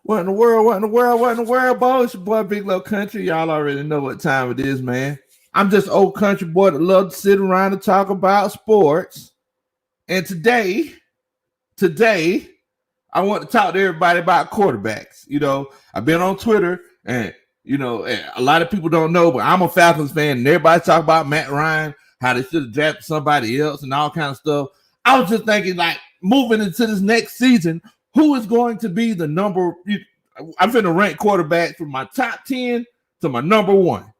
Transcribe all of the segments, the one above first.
What in the world? What in the world? What in the world, boy? It's your boy, Big Low Country. Y'all already know what time it is, man. I'm just old country boy that love to sit around and talk about sports. And today, I want to talk to everybody about quarterbacks. You know, I've been on Twitter, and a lot of people don't know, but I'm a Falcons fan, and everybody talk about Matt Ryan, how they should have drafted somebody else, and all kind of stuff. I was just thinking, like, moving into this next season, who is going to be the number? I'm going to rank quarterbacks from my top 10 to my number 1.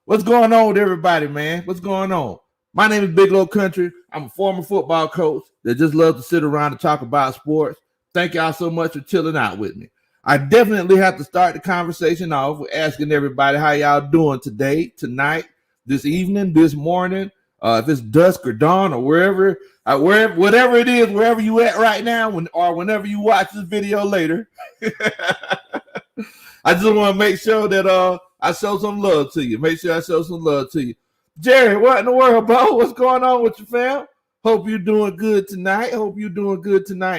What's going on with everybody, man? What's going on? My name is Big Low Country. I'm a former football coach that just loves to sit around and talk about sports. Thank y'all so much for chilling out with me. I definitely have to start the conversation off with asking everybody how y'all doing today, tonight, this evening, this morning, if it's dusk or dawn or wherever, whatever it is, wherever you at right now, whenever you watch this video later. I just want to make sure that I show some love to you. Make sure I show some love to you. Jerry, what in the world, bro? What's going on with your fam? Hope you're doing good tonight.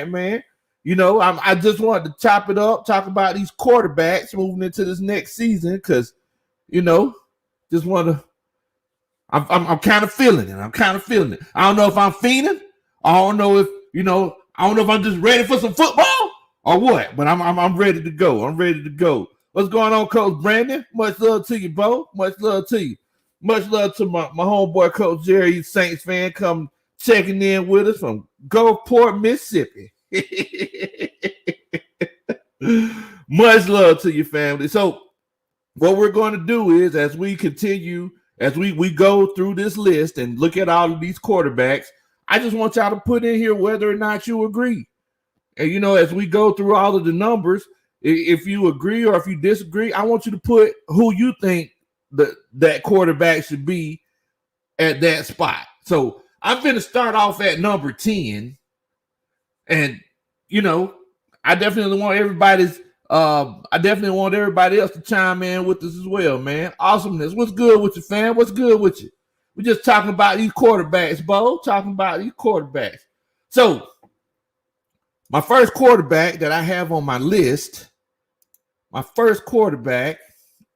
Man. You know, I just wanted to chop it up, talk about these quarterbacks moving into this next season, because, just want to. I'm kind of feeling it. I don't know if I'm fiending. I don't know if I'm just ready for some football or what. But I'm ready to go. What's going on, Coach Brandon? Much love to you, bro. Much love to you. Much love to my homeboy, Coach Jerry, he's Saints fan, come checking in with us from Gulfport, Mississippi. Much love to your family. So what we're going to do is, as we continue, as we go through this list and look at all of these quarterbacks, I just want y'all to put in here whether or not you agree. And, as we go through all of the numbers, if you agree or if you disagree, I want you to put who you think that quarterback should be at that spot. So I'm going to start off at number 10. And, I definitely want everybody else to chime in with us as well, man. Awesomeness. What's good with you, fam? What's good with you? We're just talking about these quarterbacks, Bo. So my first quarterback that I have on my list,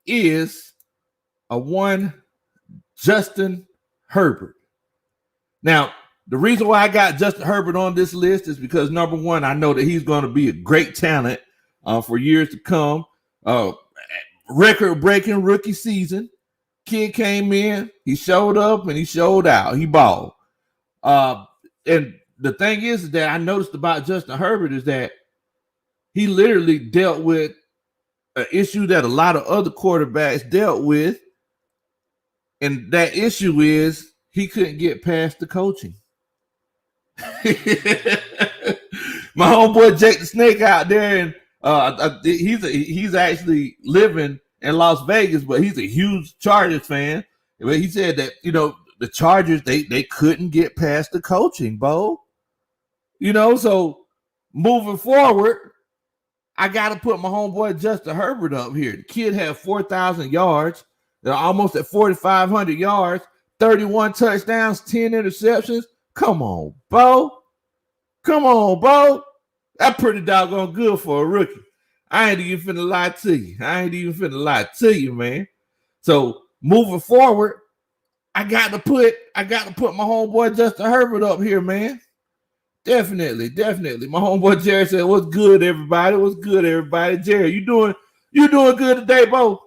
is a one Justin Herbert. Now, the reason why I got Justin Herbert on this list is because, number one, I know that he's going to be a great talent for years to come. Record-breaking rookie season. Kid came in, he showed up, and he showed out. He balled. And the thing is that I noticed about Justin Herbert is that he literally dealt with an issue that a lot of other quarterbacks dealt with, and that issue is he couldn't get past the coaching. My homeboy Jake the Snake out there, and he's actually living in Las Vegas, but he's a huge Chargers fan. But he said that the Chargers they couldn't get past the coaching, Bo. So moving forward, I got to put my homeboy Justin Herbert up here. The kid had 4,000 yards, almost at 4,500 yards, 31 touchdowns, 10 interceptions. Come on, Bo. That's pretty doggone good for a rookie. I ain't even finna lie to you, man. So moving forward, I got to put my homeboy Justin Herbert up here, man. Definitely. My homeboy Jerry said, "What's good, everybody? Jerry, you doing good today, Bo?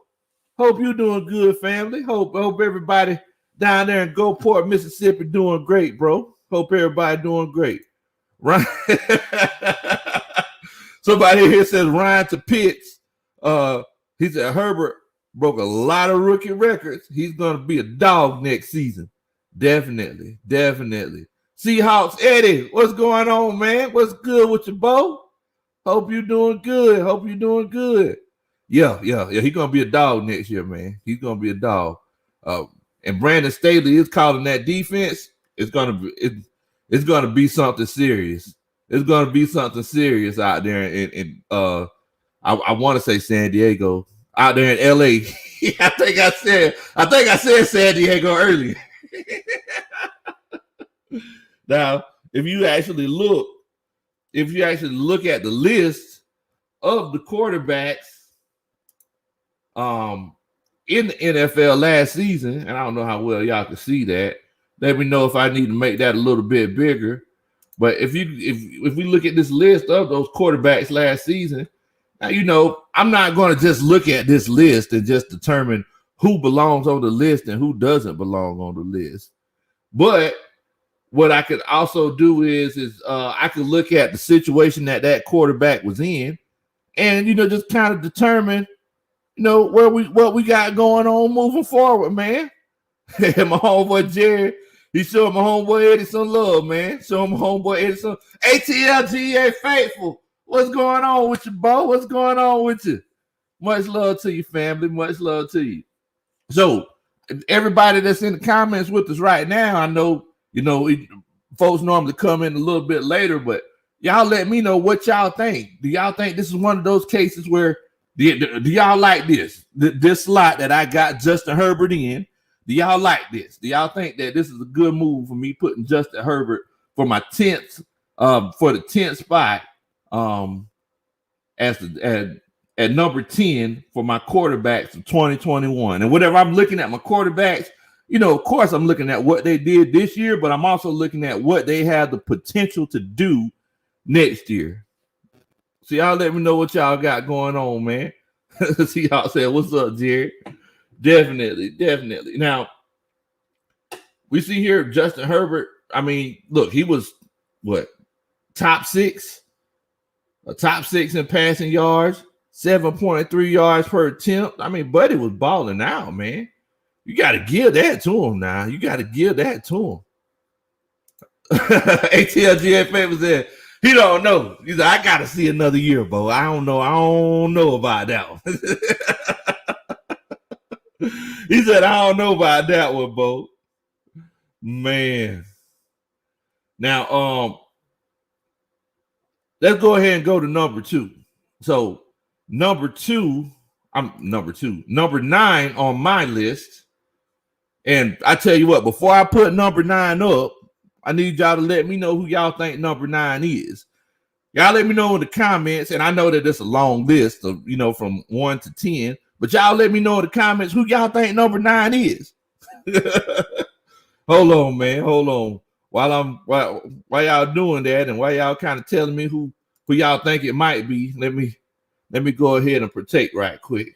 Hope you doing good, family. Hope everybody down there in Gulfport, Mississippi, doing great, bro. Hope everybody doing great." Right. Somebody here says Ryan to Pitts. He said Herbert broke a lot of rookie records. He's gonna be a dog next season. Definitely. Seahawks Eddie, what's going on, man? What's good with you, Bo? Hope you doing good. Yeah. He's gonna be a dog next year, man. He's gonna be a dog. And Brandon Staley is calling that defense. It's gonna be something serious. It's gonna be something serious out there in I want to say San Diego, out there in LA. I think I said San Diego earlier. Now, if you actually look at the list of the quarterbacks in the NFL last season, and I don't know how well y'all can see that. Let me know if I need to make that a little bit bigger. But if we look at this list of those quarterbacks last season, now, I'm not going to just look at this list and just determine who belongs on the list and who doesn't belong on the list. But what I could also do is I could look at the situation that quarterback was in, and just kind of determine what we got going on moving forward, man. My homeboy Jerry, he showed my homeboy Eddie some love, man. Show my homeboy Eddie some ATLGA faithful. What's going on with you, Bo? What's going on with you? Much love to you, family. Much love to you. So, everybody that's in the comments with us right now, I know, folks normally come in a little bit later, but y'all let me know what y'all think. Do y'all think this is one of those cases where do y'all like this slot that I got Justin Herbert in? Do y'all like this? Do y'all think that this is a good move for me putting Justin Herbert for my 10th for the 10th spot at number 10 for my quarterbacks of 2021? And whatever I'm looking at my quarterbacks, of course I'm looking at what they did this year, but I'm also looking at what they have the potential to do next year. So y'all let me know what y'all got going on, man. See y'all say, what's up, Jerry? Definitely. Now, we see here Justin Herbert. I mean, look, he was top six in passing yards, 7.3 yards per attempt. I mean, Buddy was balling out, man. You got to give that to him now. You got to give that to him. ATLGA favors said, he don't know. He said, I got to see another year, Bo. I don't know about that one. He said, I don't know about that one, Bo. Man. Now, let's go ahead and go to number 2. So, number 9 on my list. And I tell you what, before I put number 9 up, I need y'all to let me know who y'all think number 9 is. Y'all let me know in the comments, and I know that it's a long list of, from 1 to 10, but y'all let me know in the comments who y'all think number 9 is. Hold on, man. Hold on. While y'all doing that and while y'all kind of telling me who y'all think it might be, let me go ahead and partake right quick.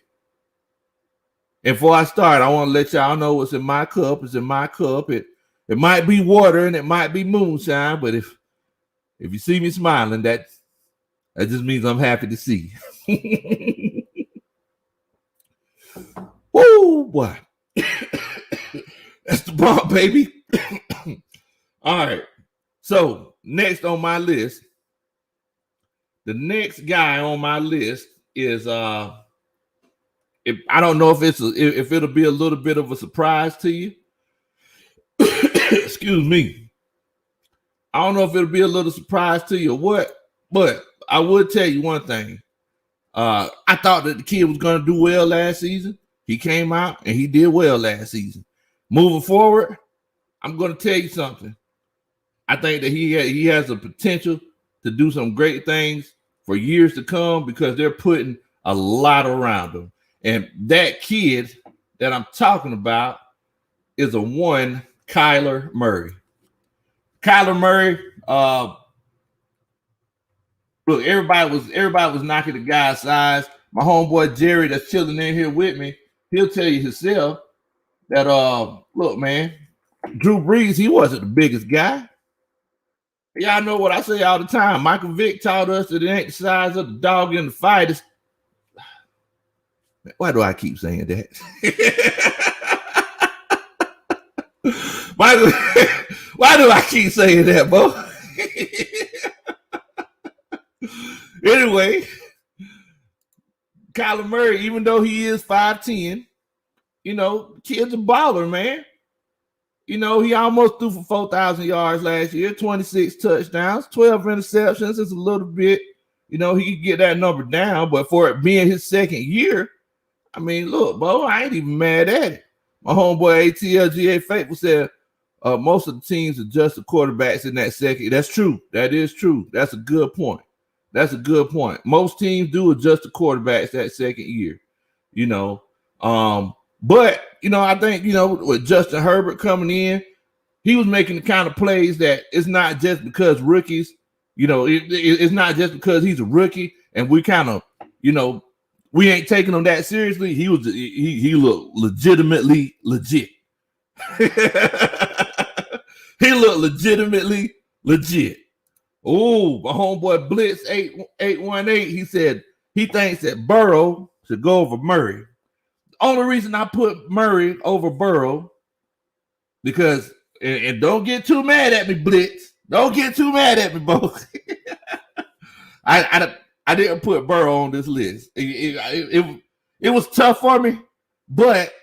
And before I start, I want to let y'all know what's in my cup. It's in my cup. It might be water and it might be moonshine, but if you see me smiling, that just means I'm happy to see. Woo, boy. That's the bomb, baby. All right. So next on my list, the next guy on my list is I don't know if it'll be a little bit of a surprise to you. Excuse me. I don't know if it'll be a little surprise to you or what, but I would tell you one thing. I thought that the kid was going to do well last season. He came out and he did well last season. Moving forward, I'm going to tell you something. I think that he has the potential to do some great things for years to come because they're putting a lot around him. And that kid that I'm talking about is a one Kyler Murray. Kyler Murray, look, everybody was knocking the guy's size. My homeboy Jerry that's chilling in here with me, he'll tell you himself that look, man, Drew Brees, he wasn't the biggest guy. Y'all know what I say all the time. Michael Vick taught us that it ain't the size of the dog in the fight. Why do I keep saying that? Why do I keep saying that, Bo? Anyway, Colin Murray, even though he is 5'10", kid's a baller, man. He almost threw for 4,000 yards last year, 26 touchdowns, 12 interceptions. It's a little bit, he could get that number down, but for it being his second year, I mean, look, Bo, I ain't even mad at it. My homeboy ATLGA Faithful said most of the teams adjust the quarterbacks in that second. That's true. That is true. That's a good point. That's a good point. Most teams do adjust the quarterbacks that second year, you know. But I think with Justin Herbert coming in, he was making the kind of plays that it's not just because rookies, it's not just because he's a rookie and we kind of, we ain't taking him that seriously. He looked legitimately legit. He looked legitimately legit. Oh, my homeboy Blitz 818, he said he thinks that Burrow should go over Murray. Only reason I put Murray over Burrow, because, and don't get too mad at me, Blitz. Don't get too mad at me, both. I didn't put Burrow on this list. It was tough for me, but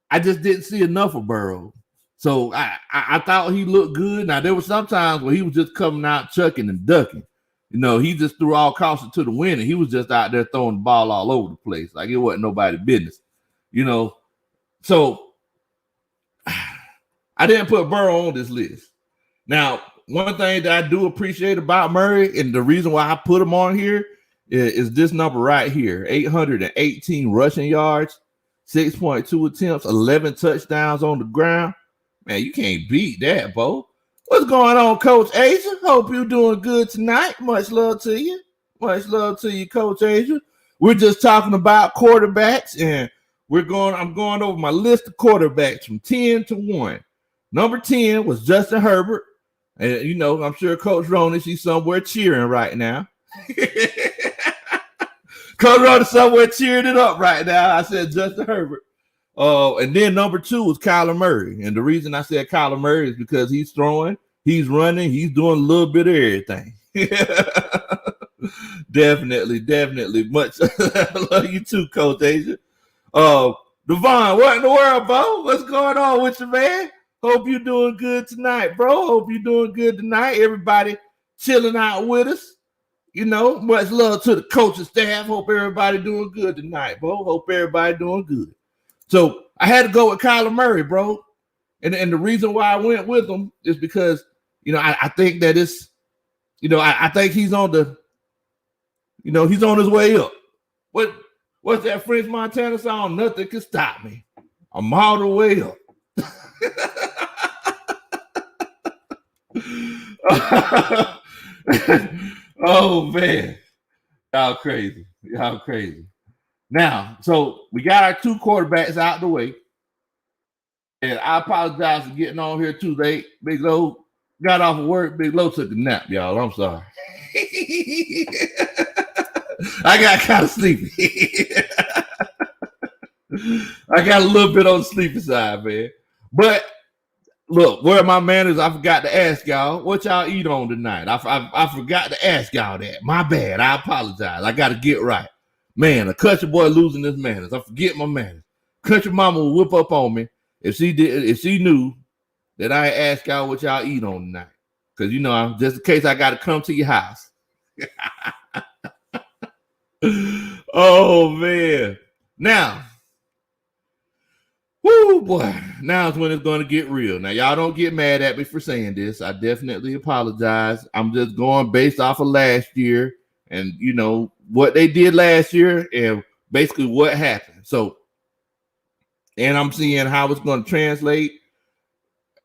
I just didn't see enough of Burrow. So I thought he looked good. Now, there were some times where he was just coming out chucking and ducking. He just threw all caution to the wind, and he was just out there throwing the ball all over the place. Like it wasn't nobody's business. So I didn't put Burrow on this list. Now, one thing that I do appreciate about Murray, and the reason why I put him on here is this number right here: 818 rushing yards, 6.2 attempts, 11 touchdowns on the ground. Man, you can't beat that, Bo. What's going on, Coach Asia? Hope you're doing good tonight. Much love to you. Much love to you, Coach Asia. We're just talking about quarterbacks, and I'm going over my list of quarterbacks from 10 to 1. Number 10 was Justin Herbert. And, I'm sure Coach Ronan, she's somewhere cheering right now. Coach Ronan somewhere cheering it up right now. I said Justin Herbert. And then number 2 was Colin Murray. And the reason I said Colin Murray is because he's throwing, he's running, he's doing a little bit of everything. Definitely. Much love you too, Coach Asia. Devon, what in the world, Bo? What's going on with you, man? Hope you're doing good tonight, bro. Hope you're doing good tonight. Everybody chilling out with us. Much love to the coaching staff. Hope everybody doing good tonight, bro. Hope everybody doing good. So I had to go with Kyler Murray, bro. And the reason why I went with him is because, I think that it's, I think he's on the, he's on his way up. What's that French Montana song? Nothing can stop me. I'm all the way up. Oh, man. Y'all crazy. Now, so we got our 2 quarterbacks out the way. And I apologize for getting on here too late. Big Low got off of work. Big Low took a nap, y'all. I'm sorry. I got kind of sleepy. I got a little bit on the sleepy side, man. But look, where are my manners? I forgot to ask y'all what y'all eat on tonight. I forgot to ask y'all that. My bad. I apologize. I got to get right. Man, a country boy losing his manners. I forget my manners. Country mama will whip up on me if she knew that I asked y'all what y'all eat on tonight. Because just in case I got to come to your house. Oh man. Now, whoo boy. Now is when it's going to get real. Now, y'all don't get mad at me for saying this. I definitely apologize. I'm just going based off of last year and what they did last year and basically what happened. So, and I'm seeing how it's going to translate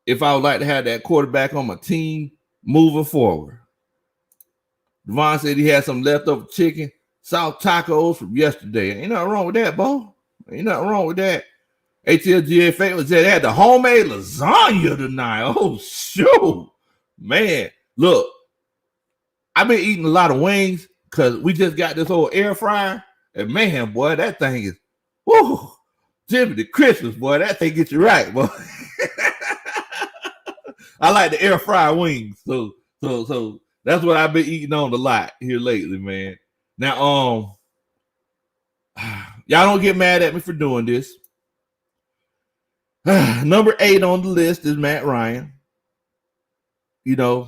if I would like to have that quarterback on my team moving forward. Devon said he had some leftover chicken, soft tacos from yesterday. Ain't nothing wrong with that, Bo. Ain't nothing wrong with that. ATLGA Family said they had the homemade lasagna tonight. Oh, shoot. Man, look, I've been eating a lot of wings because we just got this old air fryer. And man, boy, that thing is, whoo, Jimmy the Christmas, boy, that thing gets you right, boy. I like the air fryer wings. So that's what I've been eating on a lot here lately, man. Now, y'all don't get mad at me for doing this. Number 8 on the list is Matt Ryan. I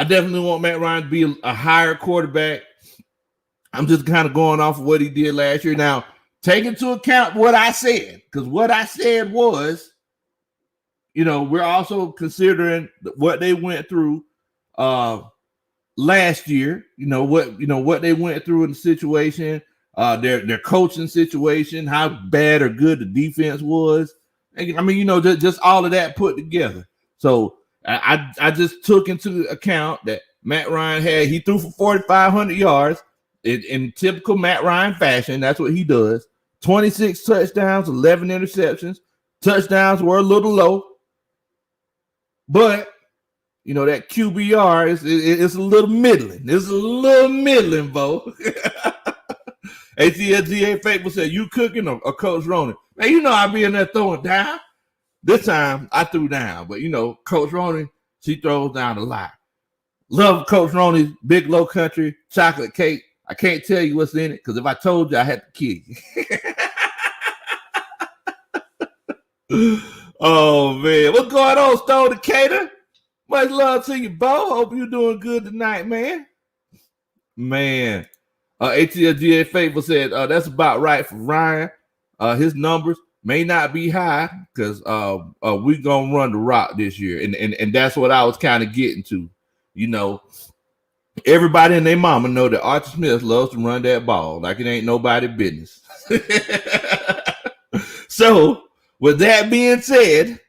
definitely want Matt Ryan to be a higher quarterback. I'm just kind of going off of what he did last year. Now, take into account what I said, because what I said was, we're also considering what they went through last year, what they went through in the situation, their coaching situation, how bad or good the defense was. I mean, just all of that put together. So I just took into account that Matt Ryan he threw for 4,500 yards in typical Matt Ryan fashion. That's what he does. 26 touchdowns, 11 interceptions. Touchdowns were a little low, but that QBR is a little middling. It's a little middling, Bo. ATLGA Faithful said, "You cooking or Coach Ronan?" Man, I be in there throwing down. This time I threw down, but Coach Ronan, she throws down a lot. Love Coach Ronan's Big Low Country chocolate cake. I can't tell you what's in it because if I told you, I had to kill you. Oh man, what's going on, Stone Decatur? Much love to you, Bo. Hope you're doing good tonight, man. Man, ATLGA Faithful said that's about right for Ryan. His numbers may not be high because we're gonna run the rock this year, and that's what I was kind of getting to. Everybody and their mama know that Archie Smith loves to run that ball like it ain't nobody's business. So, with that being said,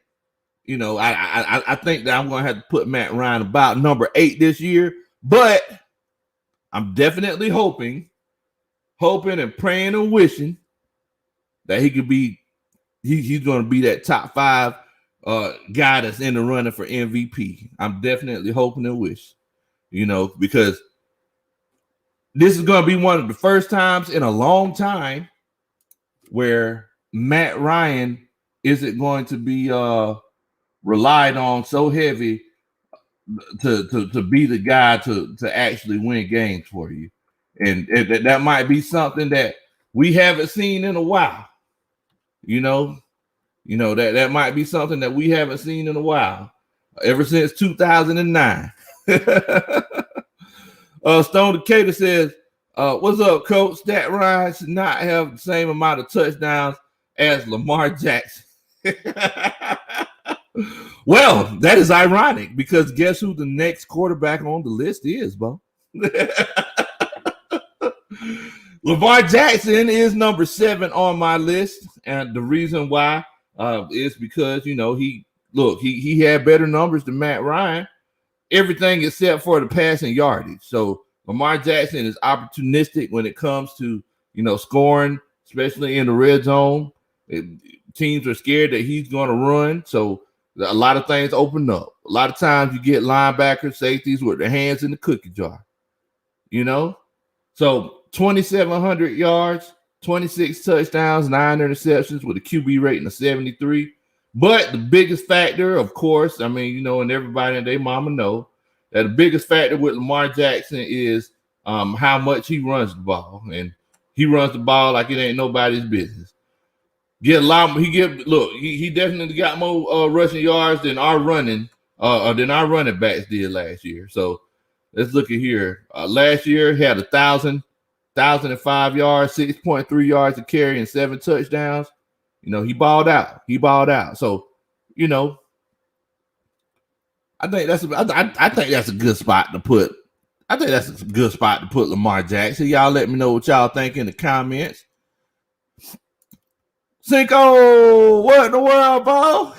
I think that I'm going to have to put Matt Ryan about number 8 this year, but I'm definitely hoping and praying and wishing that he could be, he's going to be that top 5 guy that's in the running for MVP. I'm definitely hoping and wish, because this is going to be one of the first times in a long time where Matt Ryan isn't going to be relied on so heavy to be the guy to actually win games for you. And that might be something that we haven't seen in a while. That might be something that we haven't seen in a while, ever since 2009. Stone Decatur says, what's up, Coach? Stat Ryan should not have the same amount of touchdowns as Lamar Jackson. Well, that is ironic because guess who the next quarterback on the list is, Bo? Levar Jackson is number 7 on my list, and the reason why is because he had better numbers than Matt Ryan, everything except for the passing yardage. So Lamar Jackson is opportunistic when it comes to scoring, especially in the red zone. Teams are scared that he's going to run, so a lot of things open up. A lot of times you get linebackers, safeties with their hands in the cookie jar. So 2,700 yards, 26 touchdowns, 9 interceptions with a QB rating of 73. But the biggest factor, of course, and everybody and their mama know that the biggest factor with Lamar Jackson is how much he runs the ball. And he runs the ball like it ain't nobody's business. He definitely got more rushing yards than our running backs did last year. So let's look at here. Last year he had 1,005 yards, 6.3 yards a carry, and 7 touchdowns. He balled out. So, I think that's a good spot to put. I think that's a good spot to put Lamar Jackson. Y'all let me know what y'all think in the comments. Cinco, what in the world, Bo?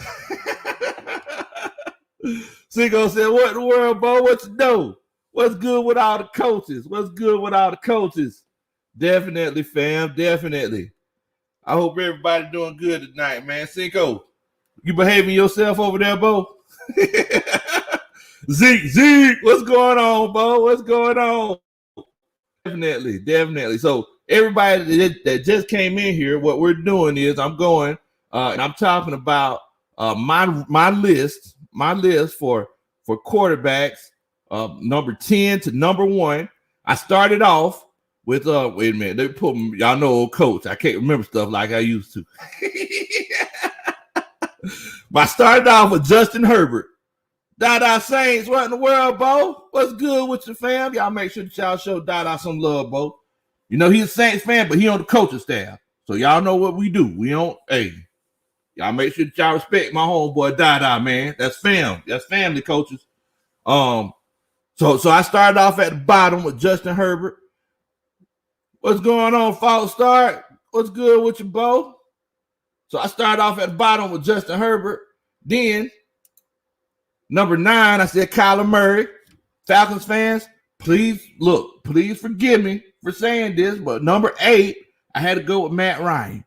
Cinco said, what in the world, Bo? What you know? What's good with all the coaches? Definitely, fam. Definitely. I hope everybody doing good tonight, man. Cinco, you behaving yourself over there, Bo? Zeke, what's going on, Bo? What's going on? Definitely. So everybody that just came in here, what we're doing is I'm going and I'm talking about my list for quarterbacks, number 10 to number 1. I started off with wait a minute, they put y'all know old coach. I can't remember stuff like I used to. But I started off with Justin Herbert. Dada Saints, what in the world, Bo? What's good with your fam? Y'all make sure that y'all show Dada some love, Bo. He's a Saints fan, but he on the coaching staff. So y'all know what we do. Y'all make sure that y'all respect my homeboy Dada, man. That's fam. That's family, coaches. So I started off at the bottom with Justin Herbert. What's going on, false start? What's good with you, Bo? So I started off at the bottom with Justin Herbert. Then, number 9, I said Colin Murray. Falcons fans, please forgive me for saying this, but number 8, I had to go with Matt Ryan.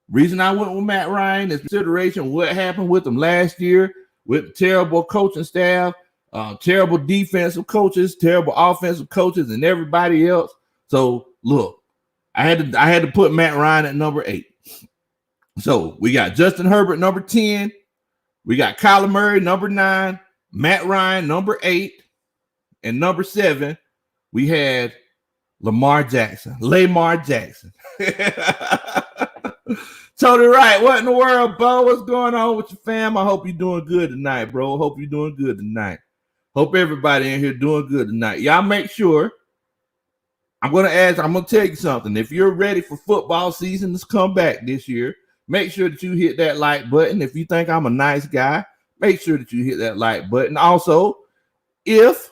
Reason I went with Matt Ryan is consideration what happened with him last year with terrible coaching staff, terrible defensive coaches, terrible offensive coaches, and everybody else. So look, I had to put Matt Ryan at number 8. So we got Justin Herbert number 10, we got Kyler Murray number 9, Matt Ryan number 8, and number 7 we had Lamar Jackson. Totally right. What in the world, Bo? What's going on with your fam? I hope you're doing good tonight, bro. Hope you're doing good tonight. Hope everybody in here doing good tonight. Y'all make sure. I'm going to tell you something. If you're ready for football season to come back this year, make sure that you hit that like button. If you think I'm a nice guy, make sure that you hit that like button. Also, if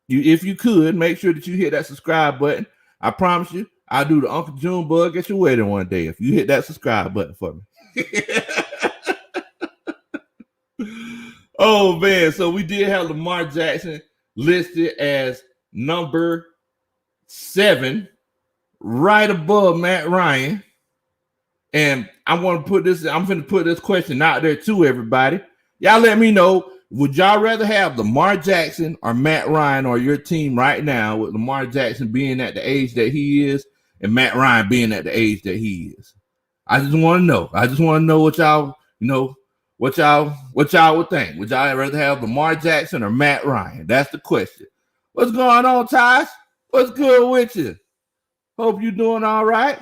you could, make sure that you hit that subscribe button. I promise you, I'll do the Uncle June bug at your wedding one day if you hit that subscribe button for me. Oh, man. So we did have Lamar Jackson listed as number 7, right above Matt Ryan. And I'm going to put this question out there to everybody. Y'all let me know, would y'all rather have Lamar Jackson or Matt Ryan or your team right now, with Lamar Jackson being at the age that he is and Matt Ryan being at the age that he is? I just want to know. I just want to know what y'all would think. Would y'all rather have Lamar Jackson or Matt Ryan? That's the question. What's going on, Tosh? What's good with you? Hope you're doing all right.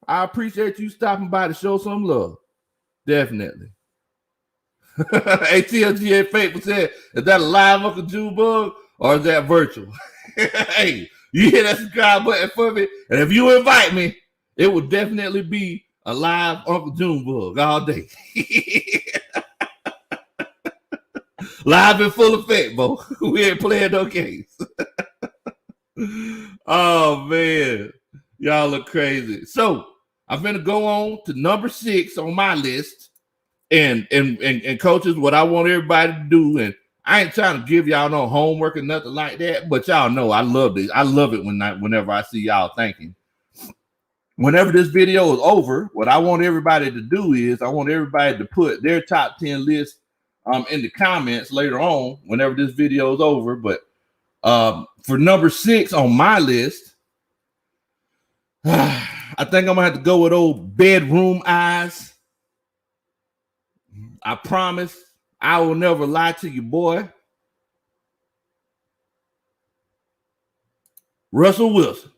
I appreciate you stopping by to show some love. Definitely. ATLGA Faithful said, is that a live Uncle June bug or is that virtual? Hey, you hit that subscribe button for me, and if you invite me, it will definitely be a live Uncle June bug all day. Live in full effect, Bo. We ain't playing no games. Oh, man. Y'all look crazy. So I'm going to go on to number 6 on my list. And coaches, what I want everybody to do, and I ain't trying to give y'all no homework or nothing like that, but y'all know I love this. I love it whenever I see y'all thinking. Whenever this video is over, what I want everybody to do is I want everybody to put their top 10 list in the comments later on whenever this video is over. But for number 6 on my list, I think I'm gonna have to go with old bedroom eyes. I promise I will never lie to you, boy. Russell Wilson.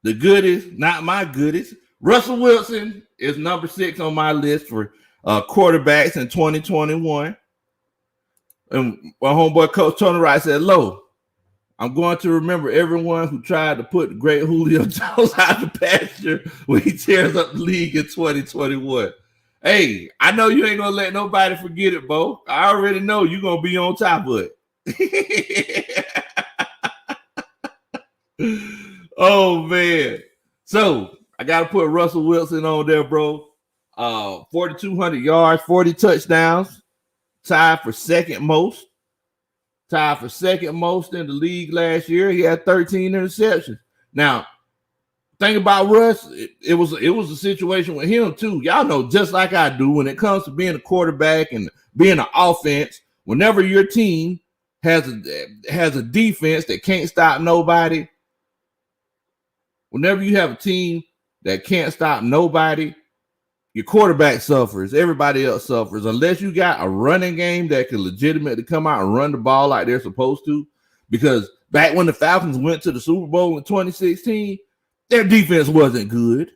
The goodies, not my goodies. Russell Wilson is number 6 on my list for quarterbacks in 2021. And my homeboy Coach Tony Wright said, "Lo, I'm going to remember everyone who tried to put the great Julio Jones out of the pasture when he tears up the league in 2021. Hey, I know you ain't going to let nobody forget it, Bo. I already know you're going to be on top of it." Oh, man. So I got to put Russell Wilson on there, bro. 4,200 yards, 40 touchdowns, tied for second most in the league last year. He had 13 interceptions. Now, thing about Russ, it was a situation with him too. Y'all know, just like I do, when it comes to being a quarterback and being an offense, whenever your team has a defense that can't stop nobody, whenever you have a team that can't stop nobody, your quarterback suffers. Everybody else suffers. Unless you got a running game that can legitimately come out and run the ball like they're supposed to. Because back when the Falcons went to the Super Bowl in 2016, their defense wasn't good.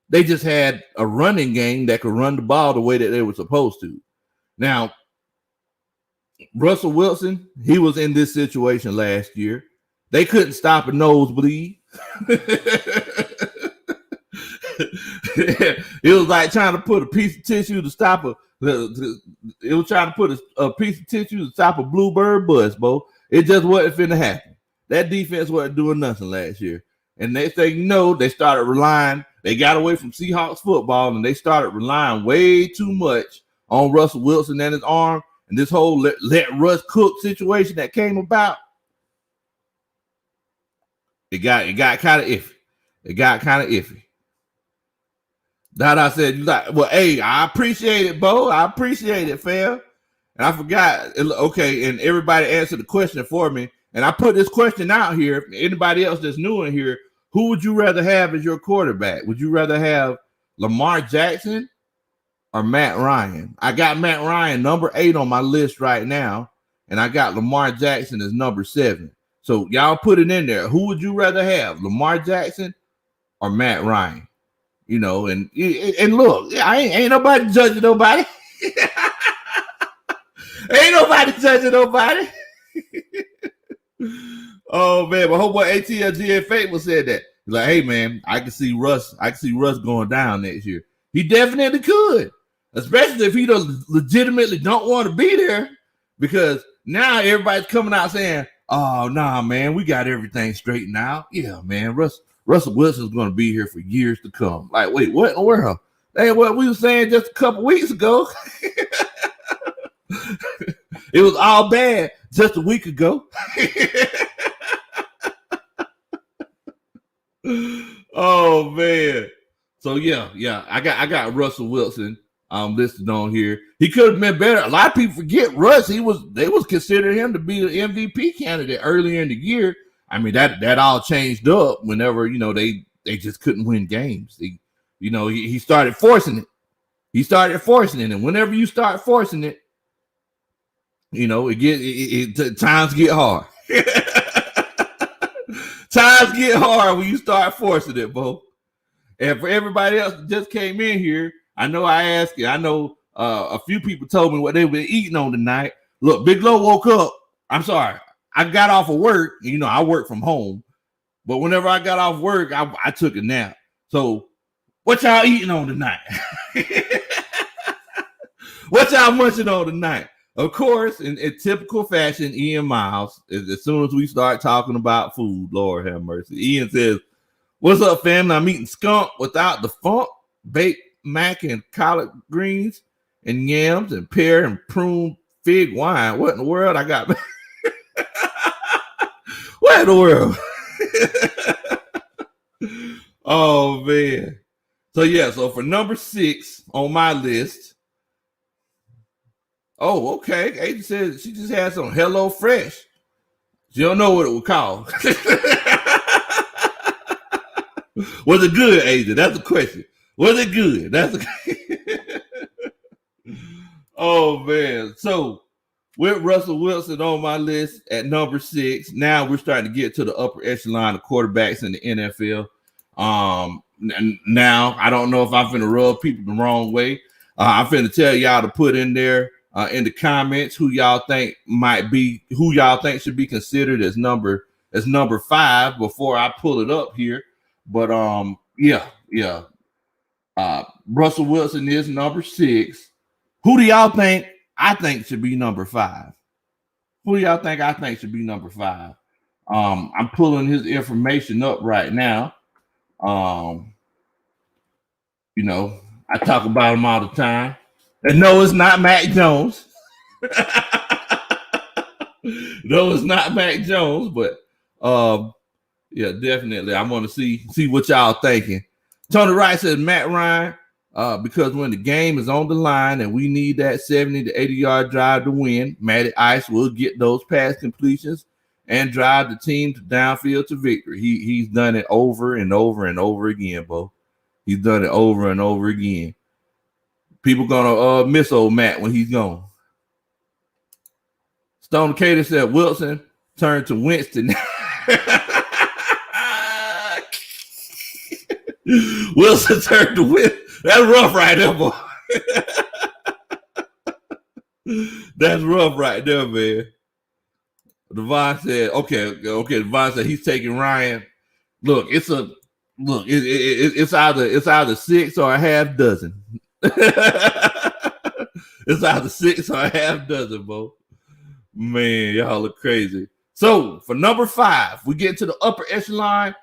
They just had a running game that could run the ball the way that they were supposed to. Now, Russell Wilson, he was in this situation last year. They couldn't stop a nosebleed. It was like trying to put a piece of tissue to stop the it was trying to put a piece of tissue to top a bluebird bus, Bo. It just wasn't finna happen. That defense wasn't doing nothing last year. And next thing you know, they started relying. They got away from Seahawks football, and they started relying way too much on Russell Wilson and his arm. And this whole let Russ cook situation that came about, it got kind of iffy. It got kind of iffy. That I said, you like, well, hey, I appreciate it, Bo. I appreciate it, fam. And I forgot. Okay, and everybody answered the question for me. And I put this question out here. Anybody else that's new in here, who would you rather have as your quarterback? Would you rather have Lamar Jackson or Matt Ryan? I got Matt Ryan number 8 on my list right now, and I got Lamar Jackson as number 7. So y'all put it in there. Who would you rather have, Lamar Jackson or Matt Ryan? You know, and look, I ain't nobody judging nobody. Ain't nobody judging nobody. Oh man, but homeboy ATLGA Faithful said that. He's like, hey man, I can see Russ going down next year. He definitely could, especially if he legitimately don't want to be there, because now everybody's coming out saying, oh nah man, we got everything straightened out. Yeah, man, Russell Wilson's gonna be here for years to come. Like, wait, what in the world? That ain't what we were saying just a couple weeks ago. It was all bad just a week ago. Oh man. So yeah, I got Russell Wilson listed on here. He could have been better. A lot of people forget Russ. They was considering him to be an MVP candidate earlier in the year. I mean, that all changed up whenever, you know, they just couldn't win games. He started forcing it. And whenever you start forcing it, you know, times get hard. Times get hard when you start forcing it, Bo. And for everybody else that just came in here, I know I asked you. I know a few people told me what they were eating on tonight. Look, Big Low woke up. I'm sorry. I got off of work. You know, I work from home. But whenever I got off work, I took a nap. So what y'all eating on tonight? What y'all munching on tonight? Of course, in typical fashion, Ian Miles, as soon as we start talking about food, Lord have mercy, Ian says, what's up, family? I'm eating skunk without the funk, baked mac and collard greens and yams and pear and prune fig wine. What in the world? I got... What in the world? Oh, man. So for number 6 on my list, oh, okay. Agent said she just had some Hello Fresh. She don't know what it was called. Was it good, Agent? That's the question. Was it good? That's Oh, man. So with Russell Wilson on my list at number 6, now we're starting to get to the upper echelon of quarterbacks in the NFL. Now, I don't know if I'm finna rub people the wrong way. I'm finna tell y'all to put in there in the comments who y'all think should be considered as number 5 before I pull it up here. But Russell Wilson is number 6. Who do y'all think I think should be number 5? Who do y'all think I think should be number 5? I'm pulling his information up right now. You know, I talk about him all the time. And no, it's not Mac Jones. No, it's not Mac Jones, but yeah, definitely. I want to see what y'all thinking. Tony Wright says Matt Ryan, because when the game is on the line and we need that 70 to 80-yard drive to win, Matty Ice will get those pass completions and drive the team to downfield to victory. He's done it over and over and over again, Bo. He's done it over and over again. People gonna miss old Matt when he's gone. Stone Cater said Wilson turned to Winston. Wilson turned to Winston. That's rough right there, boy. That's rough right there, man. Devon said, okay. Devon said he's taking Ryan. Look, it's either 6 or a half dozen. It's either 6 or a half dozen, bro. Man, y'all look crazy. So for number 5, we get to the upper echelon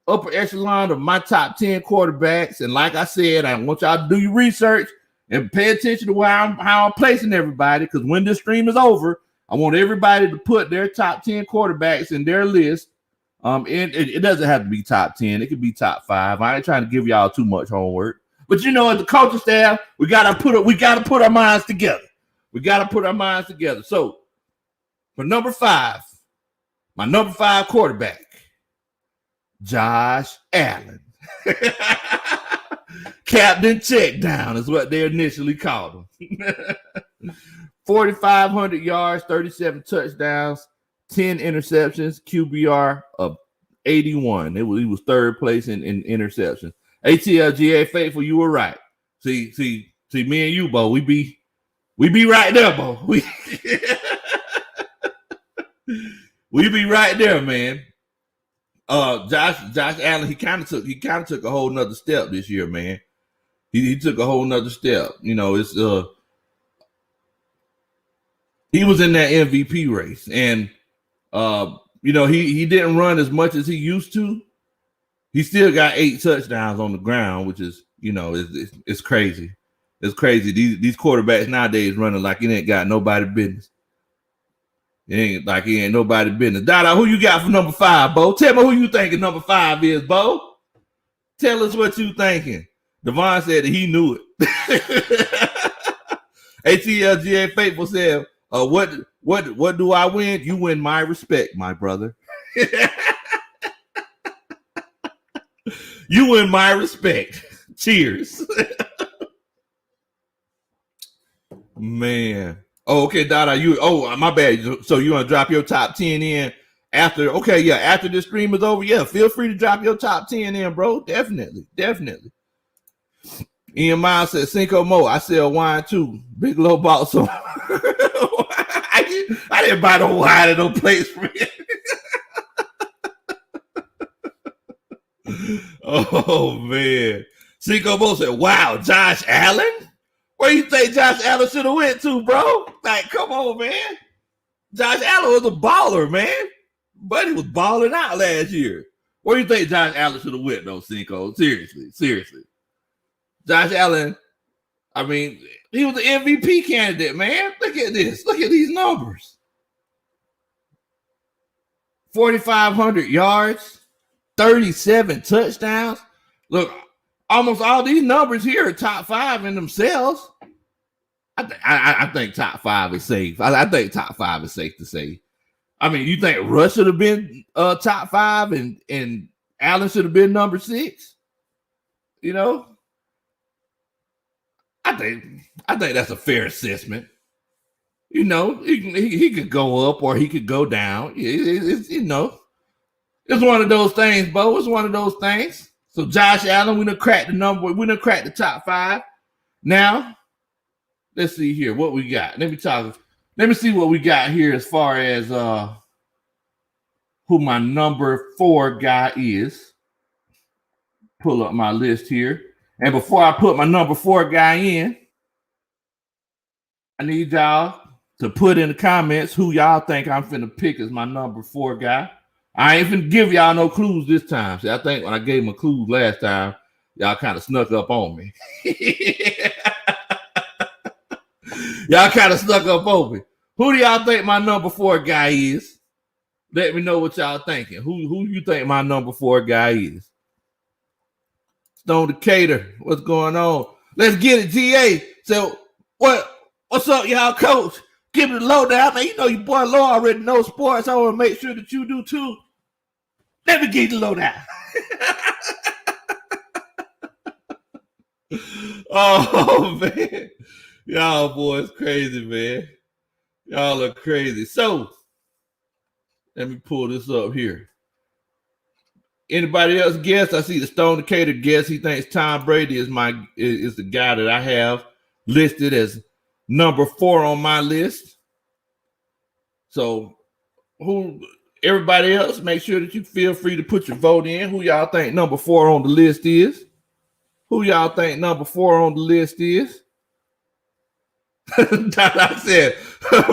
of my top 10 quarterbacks. And like I said, I want y'all to do your research and pay attention to how I'm placing everybody. Because when this stream is over, I want everybody to put their top 10 quarterbacks in their list. And it doesn't have to be top 10. It could be top 5. I ain't trying to give y'all too much homework. But you know, as the coaching staff, we gotta put our minds together. So for number 5, my number 5 quarterback, Josh Allen. Captain Checkdown is what they initially called him. 4,500 yards, 37 touchdowns, 10 interceptions, QBR of 81. He was third place in interceptions. ATLGA faithful, you were right. See, me and you, Bo, we be right there, Bo. We be right there, man. Josh Allen, he kind of took a whole nother step this year, man. He took a whole nother step. You know, it's he was in that MVP race, and you know, he didn't run as much as he used to. He still got 8 touchdowns on the ground, which is, you know, it's crazy. It's crazy. These quarterbacks nowadays running like it ain't got nobody business. It ain't like he ain't nobody business. Dada, who you got for number 5, Bo? Tell me who you thinking number 5 is, Bo. Tell us what you thinking. Devon said that he knew it. ATLGA Faithful said, what do I win? You win my respect, my brother. You win my respect. Cheers. Man. Oh, okay, Dada. My bad. So you want to drop your top 10 in after? Okay, yeah. After this stream is over, yeah. Feel free to drop your top 10 in, bro. Definitely. Ian Miles said Cinco Mo. I sell wine too. Big Low bought some. I didn't buy no wine at no place for me. Oh man. Cinco Mo said, wow, Josh Allen? Where you think Josh Allen should have went to, bro? Like, come on, man. Josh Allen was a baller, man. Buddy was balling out last year. Where you think Josh Allen should have went, though, Cinco? Seriously. Josh Allen, I mean, he was an MVP candidate, man. Look at this. Look at these numbers. 4,500 yards, 37 touchdowns. Look, almost all these numbers here are top 5 in themselves. I think top 5 is safe. I think top 5 is safe to say. I mean, you think Russ should have been top 5 and Allen should have been number 6? You know, I think that's a fair assessment. You know, he could go up or he could go down. It's you know, it's one of those things, Bo. It's one of those things. So Josh Allen, we done cracked the number. We done cracked the top 5. Now, let's see here what we got. Let me see what we got here as far as who my number 4 guy is. Pull up my list here. And before I put my number 4 guy in, I need y'all to put in the comments who y'all think I'm finna pick as my number 4 guy. I ain't finna give y'all no clues this time. See, I think when I gave them clues last time, y'all kind of snuck up on me. Y'all kind of snuck up on me. Who do y'all think my number 4 guy is? Let me know what y'all thinking. Who you think my number 4 guy is? Stone Decatur, what's going on? Let's get it, GA. So what's up, y'all, coach? Give me the lowdown. Man, you know your boy Law already knows sports. I want to make sure that you do too. Let me get the lowdown. Oh, man. Y'all boys crazy, man. Y'all are crazy. So, let me pull this up here. Anybody else guess? I see the Stone Decatur guess. He thinks Tom Brady is the guy that I have listed as number 4 on my list. So, everybody else, make sure that you feel free to put your vote in. Who y'all think number 4 on the list is? Who y'all think number 4 on the list is? I said,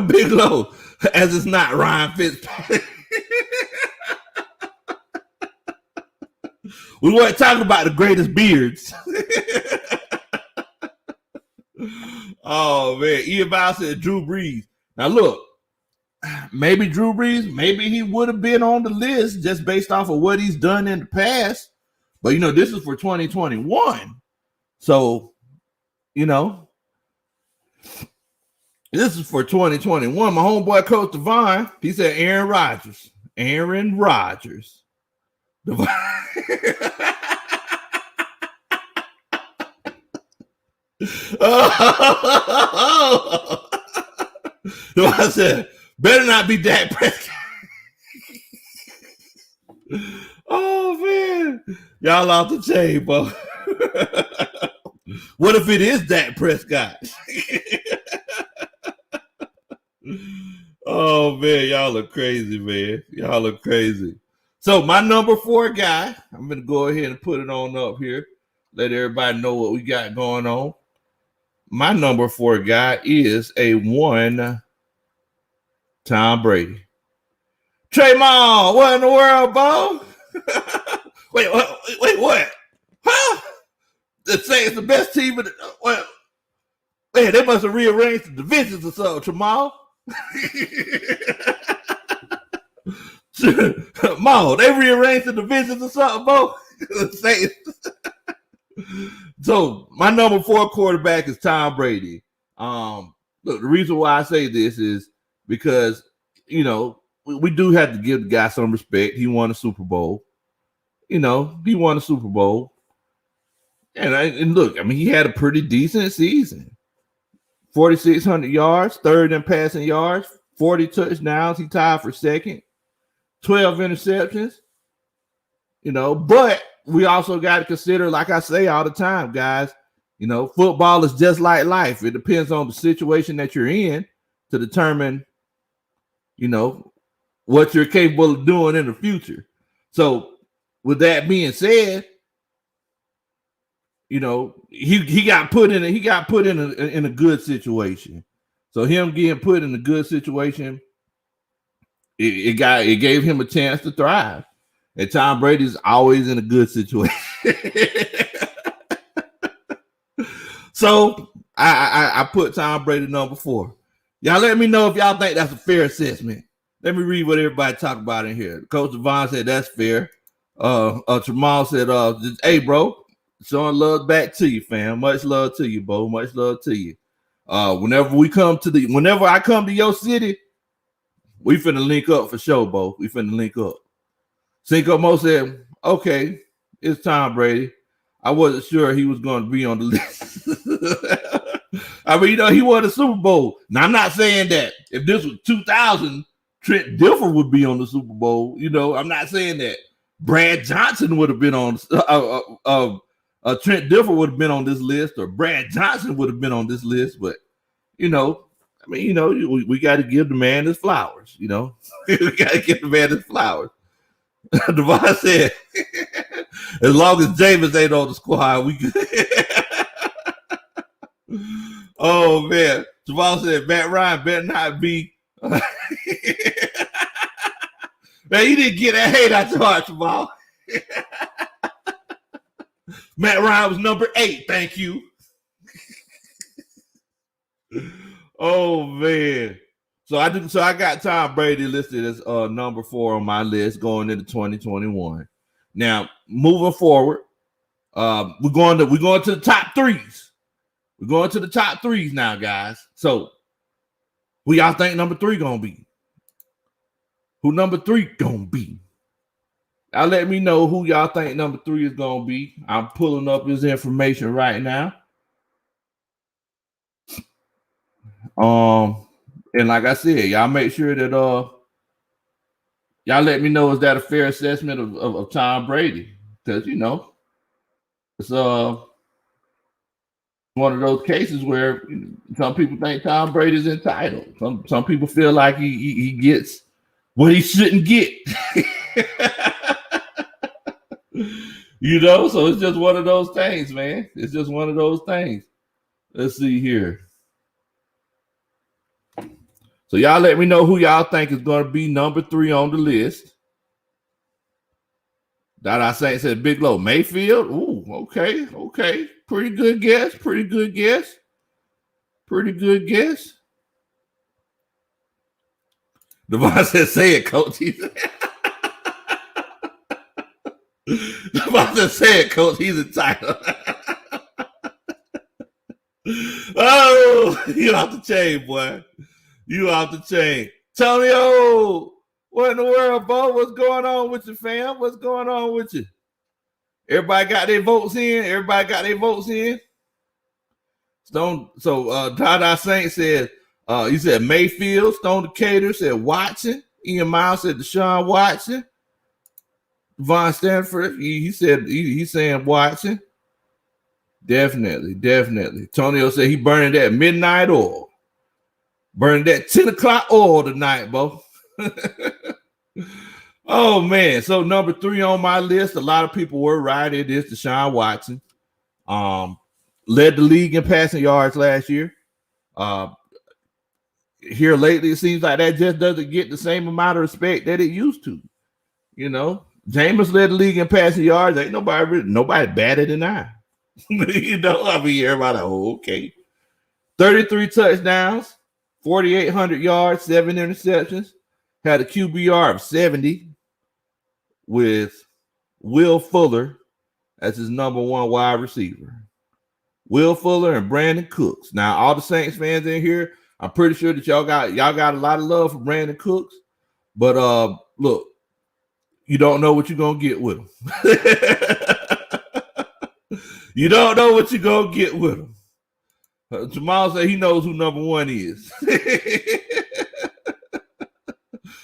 Big Low, as it's not Ryan Fitzpatrick. We weren't talking about the greatest beards. Oh, man. Ian Bauer said Drew Brees. Now, look, maybe Drew Brees, maybe he would have been on the list just based off of what he's done in the past. But, this is for 2021. So, this is for 2021. My homeboy, Coach Devon, he said Aaron Rodgers. Aaron Rodgers. Devon. I said, better not be Dak Prescott. Oh, man. Y'all off the chain, bro. What if it is Dak Prescott? Oh, man. Y'all are crazy, man. Y'all are crazy. So my number 4 guy, I'm going to go ahead and put it on up here. Let everybody know what we got going on. My number 4 guy is a 1 Tom Brady. Tremont, what in the world, Bo? Wait, what? Huh? They say it's the best team in the well. Man, they must have rearranged the divisions or something, Tremont. Mo, they rearranged the divisions or something, Bo. So my number 4 quarterback is Tom Brady. Look, the reason why I say this is because we do have to give the guy some respect. He won a Super Bowl. He won a Super Bowl. And look, I mean, he had a pretty decent season. 4,600 yards, third in passing yards, 40 touchdowns. He tied for second. 12 interceptions. But we also got to consider, like I say all the time, guys, football is just like life. It depends on the situation that you're in to determine, what you're capable of doing in the future. So with that being said, he got put in a good situation. So him getting put in a good situation, it gave him a chance to thrive. And Tom Brady's always in a good situation. So I put Tom Brady number 4. Y'all let me know if y'all think that's a fair assessment. Let me read what everybody talk about in here. Coach Devon said that's fair. Jamal said, hey, bro, showing love back to you, fam. Much love to you, Bo. Much love to you. Whenever I come to your city, we finna link up for sure, Bo. We finna link up. Cinco Mo said, okay, it's Tom Brady. I wasn't sure he was going to be on the list. I mean, he won the Super Bowl. Now, I'm not saying that if this was 2000, Trent Dilfer would be on the Super Bowl. I'm not saying that Brad Johnson would have been on, Trent Dilfer would have been on this list, or Brad Johnson would have been on this list. But, we got to give the man his flowers, we got to give the man his flowers. Devon said, as long as Jameis ain't on the squad, we good. Oh, man. Devon said, Matt Ryan better not be. Man, you didn't get that hate out your heart, Devon. Matt Ryan was number 8. Thank you. Oh, man. So I got Tom Brady listed as number 4 on my list going into 2021. Now, moving forward, we're going to the top 3s. We're going to the top 3s now, guys. So, who y'all think number 3 gonna be? Who number 3 gonna be? Y'all let me know who y'all think number 3 is gonna be. I'm pulling up his information right now. And like I said, y'all make sure that y'all let me know, is that a fair assessment of Tom Brady? Because it's one of those cases where some people think Tom Brady's entitled. Some people feel like he gets what he shouldn't get. So it's just one of those things, man. It's just one of those things. Let's see here. So y'all let me know who y'all think is going to be number 3 on the list. Dada Saint said Big Low Mayfield. Ooh, okay. Pretty good guess. Devon said, say it, coach. Devon said, say it, coach. He's entitled. Oh, you off the chain, boy. You off the chain. Tonyo, what in the world, Bo? What's going on with you, fam? What's going on with you? Everybody got their votes in? Dada Saint said, you said Mayfield. Stone Decatur said Watson. Ian Miles said Deshaun Watson. Von Stanford, he said he's saying Watson. Definitely. Tonio said he burning that midnight oil. Burning that 10 o'clock oil tonight, Bo. Oh, man. So number 3 on my list, a lot of people were right. It is Deshaun Watson. Led the league in passing yards last year. Here lately, it seems like that just doesn't get the same amount of respect that it used to. You know, Jameis led the league in passing yards. Ain't nobody better than I. You know, I mean, everybody, okay. 33 touchdowns, 4,800 yards, 7 interceptions. Had a QBR of 70 with Will Fuller as his number 1 wide receiver. Will Fuller and Brandon Cooks. Now, all the Saints fans in here, I'm pretty sure that y'all got a lot of love for Brandon Cooks, but look, you don't know what you're gonna get with him. You don't know what you're gonna get with him. Jamal said he knows who number 1 is.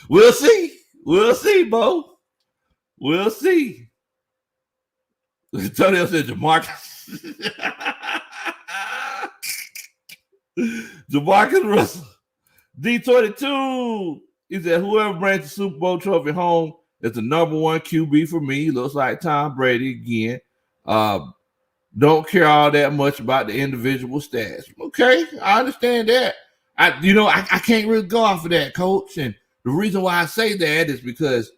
We'll see, Bo. We'll see. Tony said Jamarcus. Jamarcus Russell. D22. He said whoever brings the Super Bowl trophy home is the number 1 QB for me. Looks like Tom Brady again. Don't care all that much about the individual stats. Okay, I understand that. I can't really go off of that, coach. And the reason why I say that is because,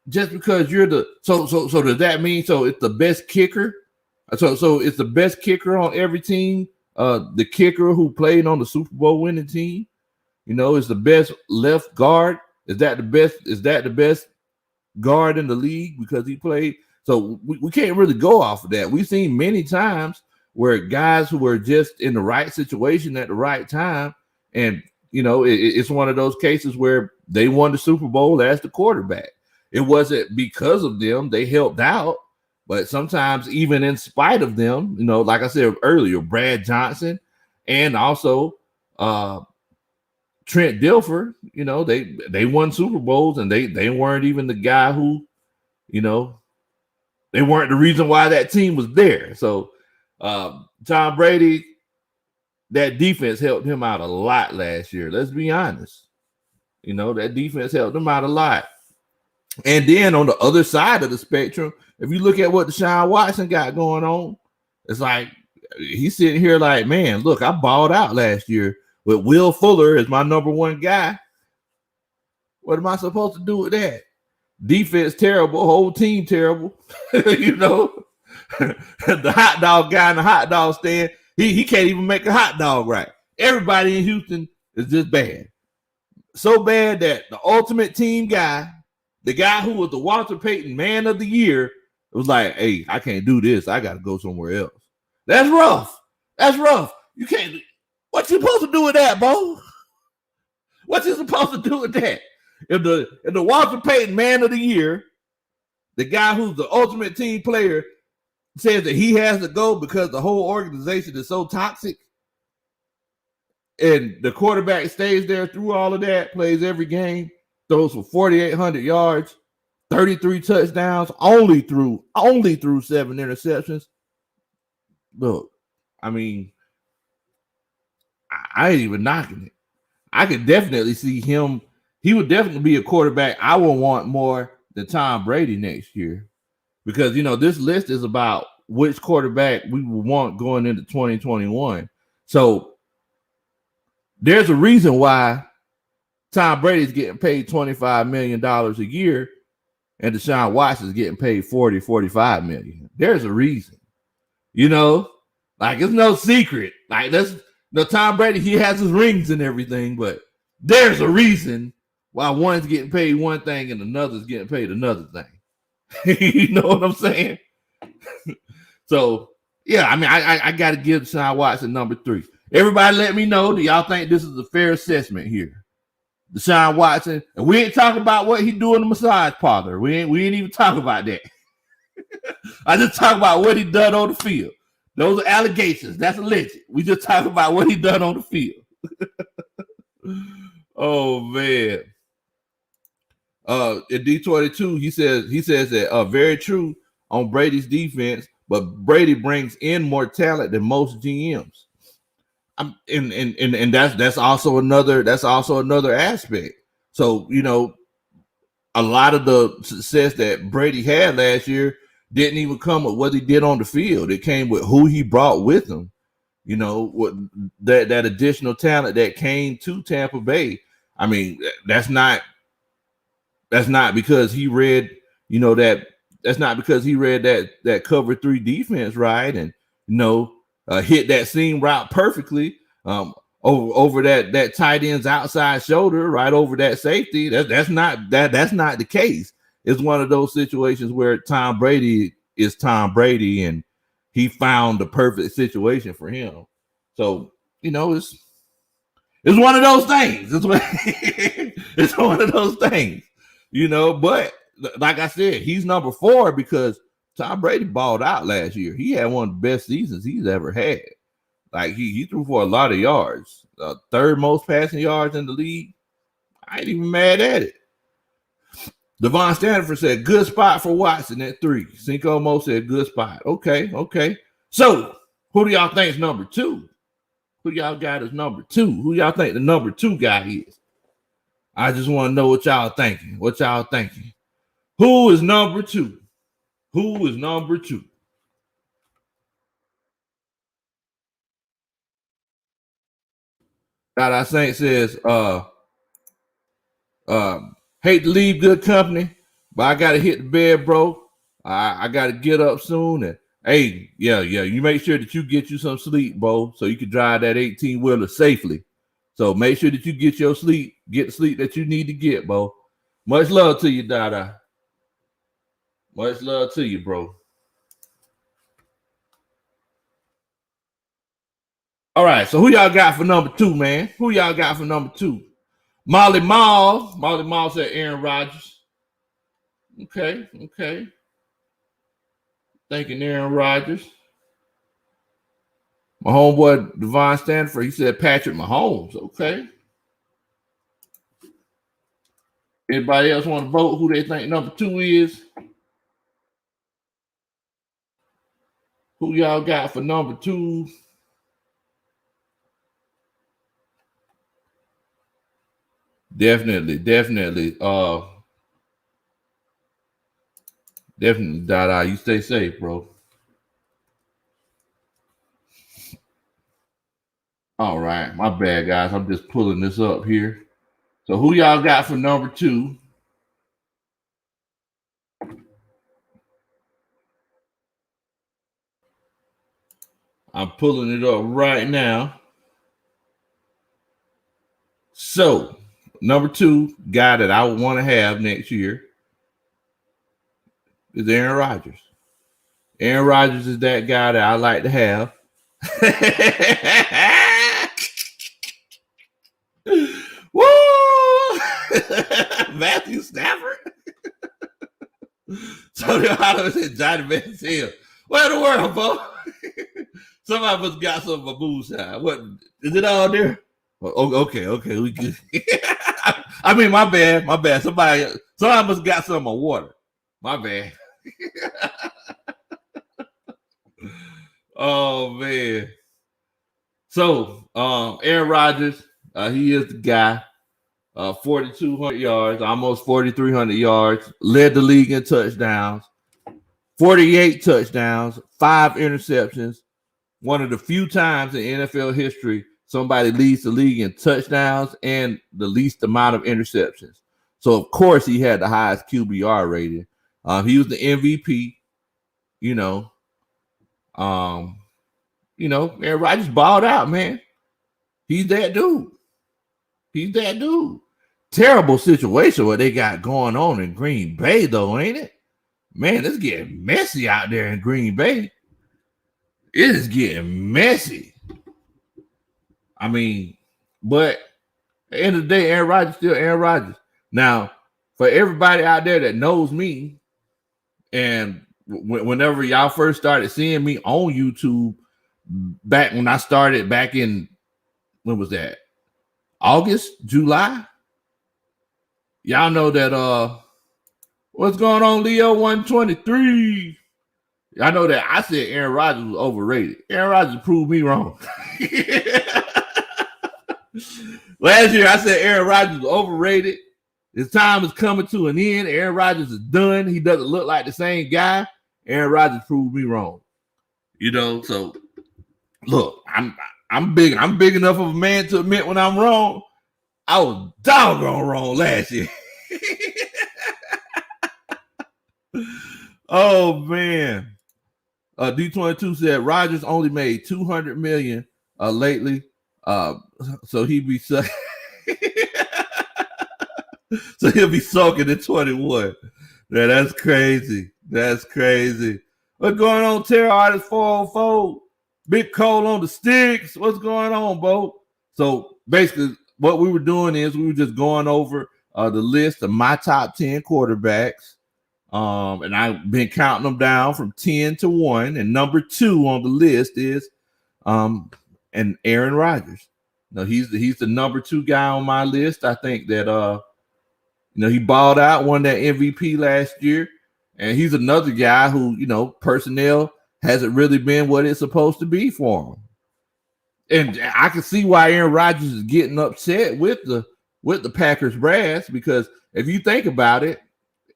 just because you're so does that mean it's the best kicker? So it's the best kicker on every team. The kicker who played on the Super Bowl winning team, is the best left guard. Is that the best guard in the league because he played? So we can't really go off of that. We've seen many times where guys who were just in the right situation at the right time, and it's one of those cases where they won the Super Bowl as the quarterback. It wasn't because of them; they helped out. But sometimes, even in spite of them, like I said earlier, Brad Johnson and also Trent Dilfer, they won Super Bowls, and they weren't even the guy who, they weren't the reason why that team was there. So Tom Brady, that defense helped him out a lot last year. Let's be honest. That defense helped him out a lot. And then on the other side of the spectrum, if you look at what Deshaun Watson got going on, it's like he's sitting here like, man, look, I balled out last year with Will Fuller as my number 1 guy. What am I supposed to do with that? Defense terrible, whole team terrible. The hot dog guy in the hot dog stand, he can't even make a hot dog right. Everybody in Houston is just bad. So bad that the ultimate team guy, the guy who was the Walter Payton Man of the Year, was like, hey, I can't do this. I got to go somewhere else. That's rough. You can't. What you supposed to do with that, Bo? What you supposed to do with that? If the Walter Payton Man of the Year, the guy who's the ultimate team player, says that he has to go because the whole organization is so toxic, and the quarterback stays there through all of that, plays every game, throws for 4,800 yards, 33 touchdowns, only threw 7 interceptions. Look, I mean, I ain't even knocking it. I could definitely see him. He would definitely be a quarterback I would want more than Tom Brady next year, because this list is about which quarterback we would want going into 2021. So There's a reason why Tom Brady's getting paid $25 million a year and Deshaun Watson is getting paid 40, 45 million. There's a reason. You know, like it's no secret. Like Tom Brady, he has his rings and everything, but there's a reason why one's getting paid one thing and another's getting paid another thing. You know what I'm saying? So yeah, I mean, I got to give Deshaun Watson number 3. Everybody let me know, do y'all think this is a fair assessment here? Deshaun Watson, and we ain't talking about what he do in the massage parlor. We ain't even talking about that. I just talk about what he done on the field. Those are allegations. That's alleged. We just talk about what he done on the field. Oh man. In D22, he says that very true on Brady's defense, but Brady brings in more talent than most GMs. And that's also another aspect. So, you know, a lot of the success that Brady had last year didn't even come with what he did on the field. It came with who he brought with him. You know, what that additional talent that came to Tampa Bay. I mean, that's not because he read, you know, that's not because he read that cover 3 defense right and, you know, hit that seam route perfectly over that tight end's outside shoulder right over that safety. That's not the case. It's one of those situations where Tom Brady is Tom Brady and he found the perfect situation for him. So, you know, it's one of those things. It's one of those things, you know, but like I said, he's number 4 because Tom Brady balled out last year. He had one of the best seasons he's ever had. Like he threw for a lot of yards, 3rd most passing yards in the league. I ain't even mad at it. Devon Stanford said, good spot for Watson at 3. Cinco Mo said, good spot. Okay. So, who do y'all think is number 2? Who y'all got as number 2? Who y'all think the number 2 guy is? I just want to know what y'all thinking. Who is number 2? Who is number 2? Dada Saint says, hate to leave good company, but I gotta hit the bed, bro. I gotta get up soon. And hey, yeah, you make sure that you get you some sleep, bro, so you can drive that 18-wheeler safely. So make sure that you get your sleep, get the sleep that you need to get, bro. Much love to you, Dada. Much love to you, bro. All right, so who y'all got for number 2, man? Who y'all got for number 2? Molly Mall said Aaron Rodgers. Okay. Thinking Aaron Rodgers. My homeboy Devon Stanford, he said Patrick Mahomes. Okay. Anybody else want to vote who they think number 2 is? Who y'all got for number 2? Definitely. Definitely, Dada. You stay safe, bro. All right. My bad, guys. I'm just pulling this up here. So who y'all got for number 2? I'm pulling it up right now. So, number 2 guy that I would want to have next year is Aaron Rodgers. Aaron Rodgers is that guy that I like to have. Woo! Matthew Stafford. So the Hollywood said Johnny Manziel. Where the world, bro? Somebody must got some baboon. What is it all there? Oh, okay, we good. I mean, my bad. Somebody must got some of my water. My bad. Oh man. So Aaron Rodgers, he is the guy. 4,200 yards, almost 4,300 yards, led the league in touchdowns, 48 touchdowns, 5 interceptions. One of the few times in NFL history somebody leads the league in touchdowns and the least amount of interceptions. So of course he had the highest QBR rating. He was the MVP. Aaron Rodgers balled out, man. He's that dude. Terrible situation what they got going on in Green Bay, though, ain't it? Man, it's getting messy out there in Green Bay. It is getting messy. I mean, but at the end of the day, Aaron Rodgers still Aaron Rodgers. Now, for everybody out there that knows me, and whenever y'all first started seeing me on YouTube, back when I started back in, when was that? August, July? Y'all know that what's going on, Leo 123? I know that I said Aaron Rodgers was overrated. Aaron Rodgers proved me wrong. Last year I said Aaron Rodgers was overrated. His time is coming to an end. Aaron Rodgers is done. He doesn't look like the same guy. Aaron Rodgers proved me wrong. So look, I'm big enough of a man to admit when I'm wrong. I was doggone wrong last year. Oh man. D22 said Rodgers only made $200 million lately. So he'd be so he'll be sulking at 21. Yeah, that's crazy. What's going on, Terror Artist 404? Big Cole on the sticks. What's going on, Bo? So basically, what we were doing is we were just going over the list of my top 10 quarterbacks. And I've been counting them down from 10 to 1. And number 2 on the list is and Aaron Rodgers. No, he's the number 2 guy on my list. I think that he balled out, won that MVP last year. And he's another guy who, personnel hasn't really been what it's supposed to be for him. And I can see why Aaron Rodgers is getting upset with the Packers brass, because if you think about it,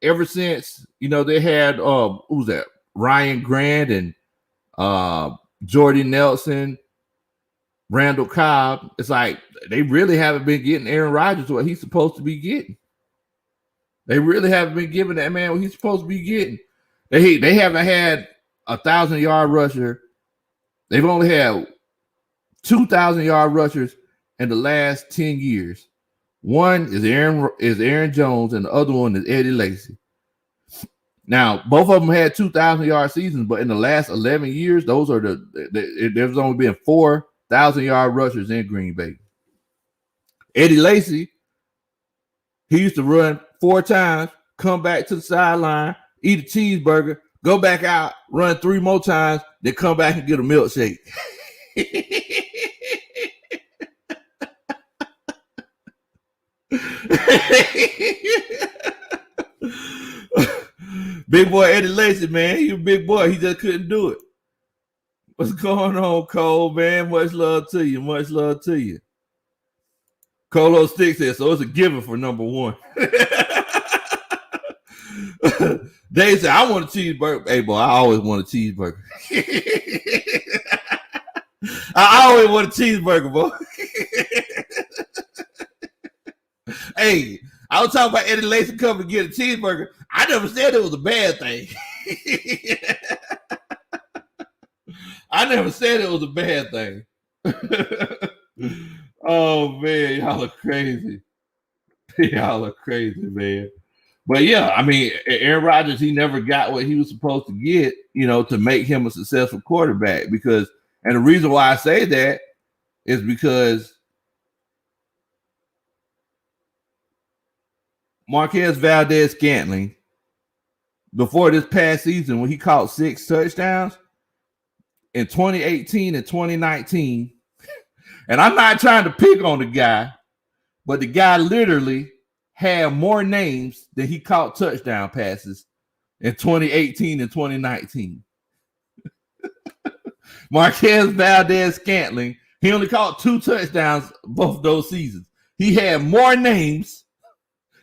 ever since they had who's that? Ryan Grant and Jordy Nelson, Randall Cobb, it's like they really haven't been getting Aaron Rodgers what he's supposed to be getting. They really haven't been giving that man what he's supposed to be getting. They haven't had 1,000-yard rusher. They've only had 2,000-yard rushers in the last 10 years. One is Aaron Jones, and the other one is Eddie Lacy. Now, both of them had 2,000-yard seasons, but in the last 11 years, there's only been 4,000-yard rushers in Green Bay. Eddie Lacy, he used to run 4 times, come back to the sideline, eat a cheeseburger, go back out, run 3 more times, then come back and get a milkshake. Big boy Eddie Lacy, man. He a big boy. He just couldn't do it. What's going on, Cole, man? Much love to you. Colo Stick says, so it's a given for number 1. Dave said, I want a cheeseburger. Hey, boy, I always want a cheeseburger. I always want a cheeseburger, boy. Hey, I was talking about Eddie Lacy coming to get a cheeseburger. I never said it was a bad thing. I never said it was a bad thing. Oh, man, y'all are crazy. Man. But, yeah, I mean, Aaron Rodgers, he never got what he was supposed to get, to make him a successful quarterback. And the reason why I say that is because Marquez Valdez-Scantling, before this past season, when he caught 6 touchdowns in 2018 and 2019, and I'm not trying to pick on the guy, but the guy literally had more names than he caught touchdown passes in 2018 and 2019. Marquez Valdez-Scantling, he only caught 2 touchdowns both those seasons. He had more names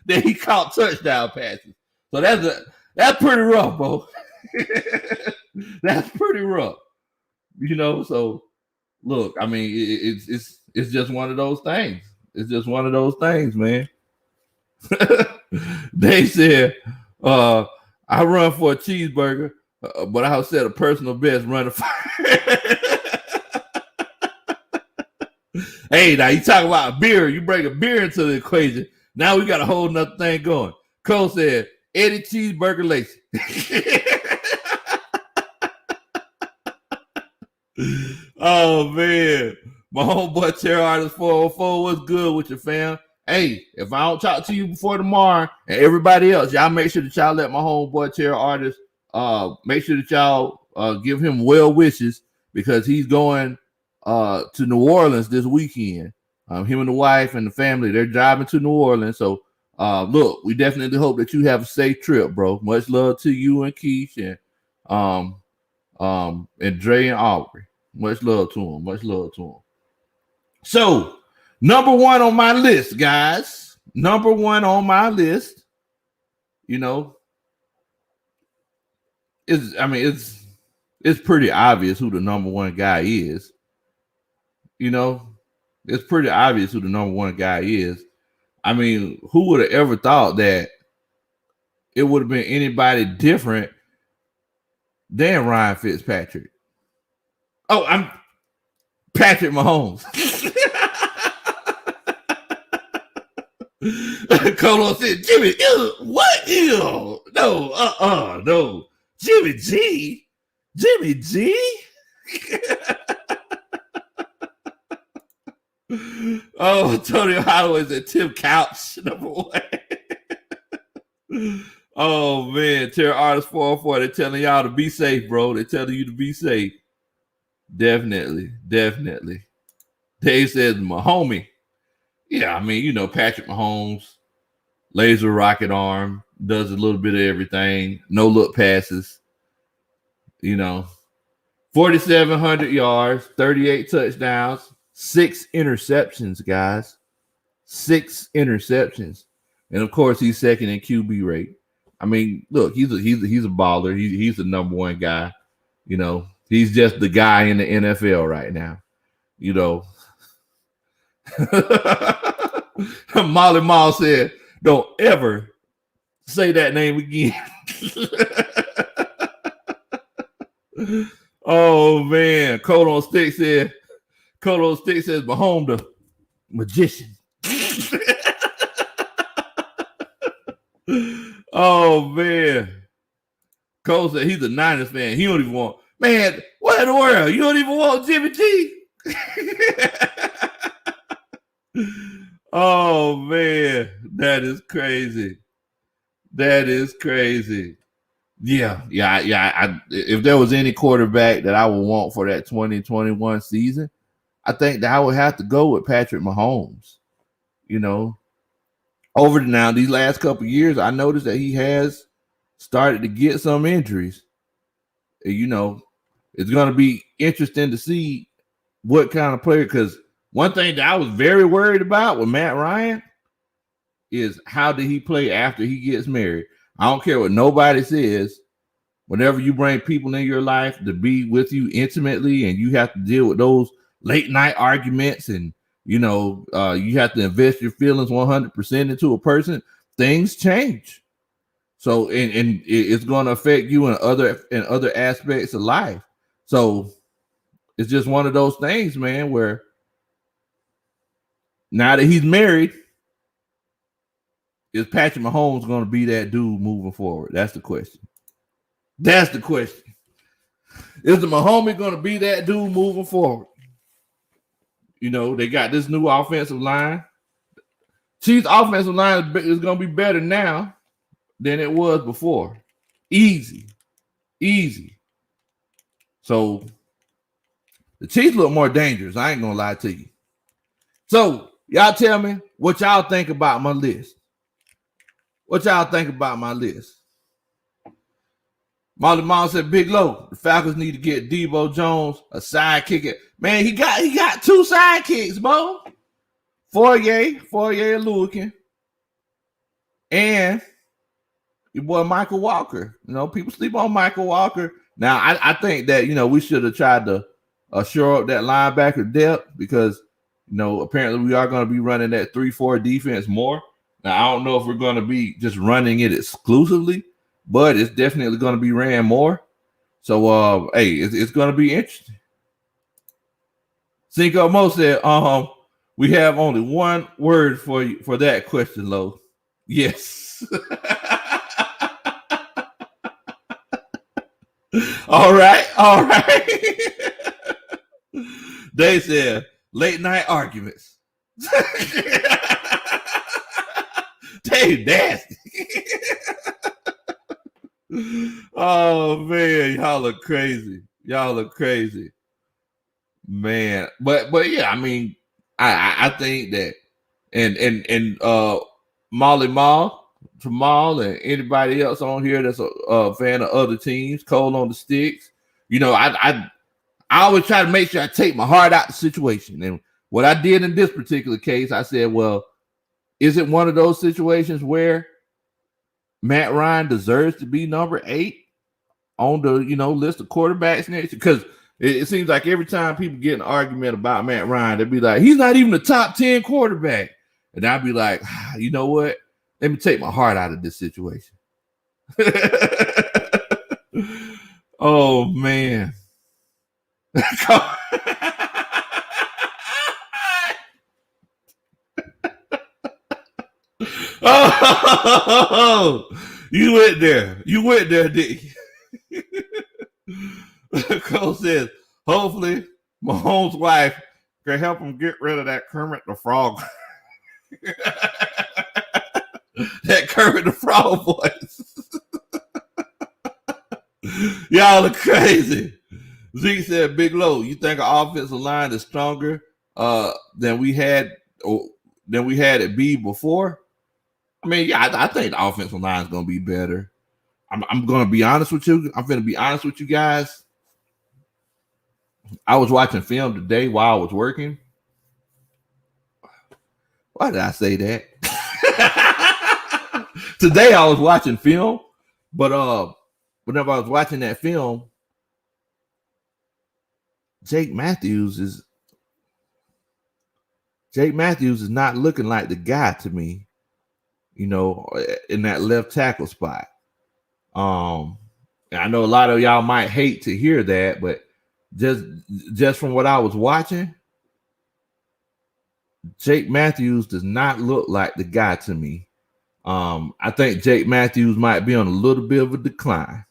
than he caught touchdown passes. So that's pretty rough, bro. That's pretty rough. So look, I mean, it's It's just one of those things. It's just one of those things, man. They said, I run for a cheeseburger, but I'll set a personal best running for. Hey, now you talk about beer. You bring a beer into the equation. Now we got a whole nother thing going. Cole said, Eddie Cheeseburger Lacy. Oh, man. My homeboy, Terror Artist 404, what's good with your fam? Hey, if I don't talk to you before tomorrow, and everybody else, y'all make sure that y'all let my homeboy, Terror Artist, make sure that y'all give him well wishes because he's going to New Orleans this weekend. Him and the wife and the family, they're driving to New Orleans. So, look, we definitely hope that you have a safe trip, bro. Much love to you and Keith and Dre and Aubrey. Much love to him. Much love to him. So, number one on my list, guys. Number one on my list. You know, it's pretty obvious who the number one guy is. You know, it's pretty obvious who the number one guy is. I mean, who would have ever thought that it would have been anybody different than Ryan Fitzpatrick? Oh, I'm Patrick Mahomes. Colo said, Jimmy, what? Ew. No, no. Jimmy G? Jimmy G? Oh, Tony Holloway said Tim Couch, number one. Oh, man. Terror Artist 404, they're telling y'all to be safe, bro. They're telling you to be safe. Definitely. Dave says, my homie. Yeah, I mean, you know, Patrick Mahomes, laser rocket arm, does a little bit of everything, no look passes, you know, 4,700 yards, 38 touchdowns, 6 interceptions, guys, 6 interceptions, and of course he's second in QB rate. I mean, look, he's a baller. He's the number one guy. You know, he's just the guy in the NFL right now. You know. Molly Mall said, don't ever say that name again. Oh, man. Cold on Stick says, Mahomes the magician. Oh, man. Cole said he's a Niners fan. He don't even want, man, what in the world? You don't even want Jimmy G? Oh, man. That is crazy. That is crazy. Yeah. If there was any quarterback that I would want for that 2021 season, I think that I would have to go with Patrick Mahomes. You know, over now, these last couple of years, I noticed that he has started to get some injuries. You know, it's going to be interesting to see what kind of player, because one thing that I was very worried about with Matt Ryan is how did he play after he gets married? I don't care what nobody says. Whenever you bring people in your life to be with you intimately and you have to deal with those late night arguments and, you know, you have to invest your feelings 100% into a person, things change. So, and it's going to affect you in other aspects of life. So it's just one of those things, man, where now that he's married, is Patrick Mahomes going to be that dude moving forward? That's the question. Is the Mahomes going to be that dude moving forward? You know, they got this new offensive line. Chiefs' offensive line is going to be better now than it was before. Easy. So the Chiefs look more dangerous. I ain't going to lie to you. So y'all tell me what y'all think about my list. Molly Mom said, Big Low, the Falcons need to get Debo Jones a sidekick. Man, he got 2 sidekicks, bro. Fourier Lewickin, and your boy Michael Walker. You know, people sleep on Michael Walker. Now, I think that, you know, we should have tried to shore up that linebacker depth because, Apparently we are going to be running that 3-4 defense more. Now, I don't know if we're going to be just running it exclusively, but it's definitely going to be ran more. So, hey, it's going to be interesting. Cinco Mo said, we have only one word for you for that question, Lo. Yes. All right. They said late night arguments. They nasty. Oh man, y'all are crazy. Man. But yeah, I mean, I think that and Molly Mall, Jamal, and anybody else on here that's a fan of other teams, Cole on the sticks. I always try to make sure I take my heart out of the situation. And what I did in this particular case, I said, well, is it one of those situations where Matt Ryan deserves to be number 8 on the list of quarterbacks next year? Because it seems like every time people get an argument about Matt Ryan, they'd be like, he's not even a top 10 quarterback. And I'd be like, you know what? Let me take my heart out of this situation. Oh, man. Oh, you went there, didn't you? Cole says, hopefully Mahomes' wife can help him get rid of that Kermit the Frog. That Kermit the Frog voice. Y'all are crazy. Zeke said, Big Low, you think our offensive line is stronger than we had it be before? I mean, yeah, I think the offensive line is going to be better. I'm going to be honest with you. I'm going to be honest with you guys. I was watching film today while I was working. Why did I say that? Today I was watching film, but whenever I was watching that film, Jake Matthews is not looking like the guy to me, in that left tackle spot. And I know a lot of y'all might hate to hear that, but just from what I was watching, Jake Matthews does not look like the guy to me. I think Jake Matthews might be on a little bit of a decline.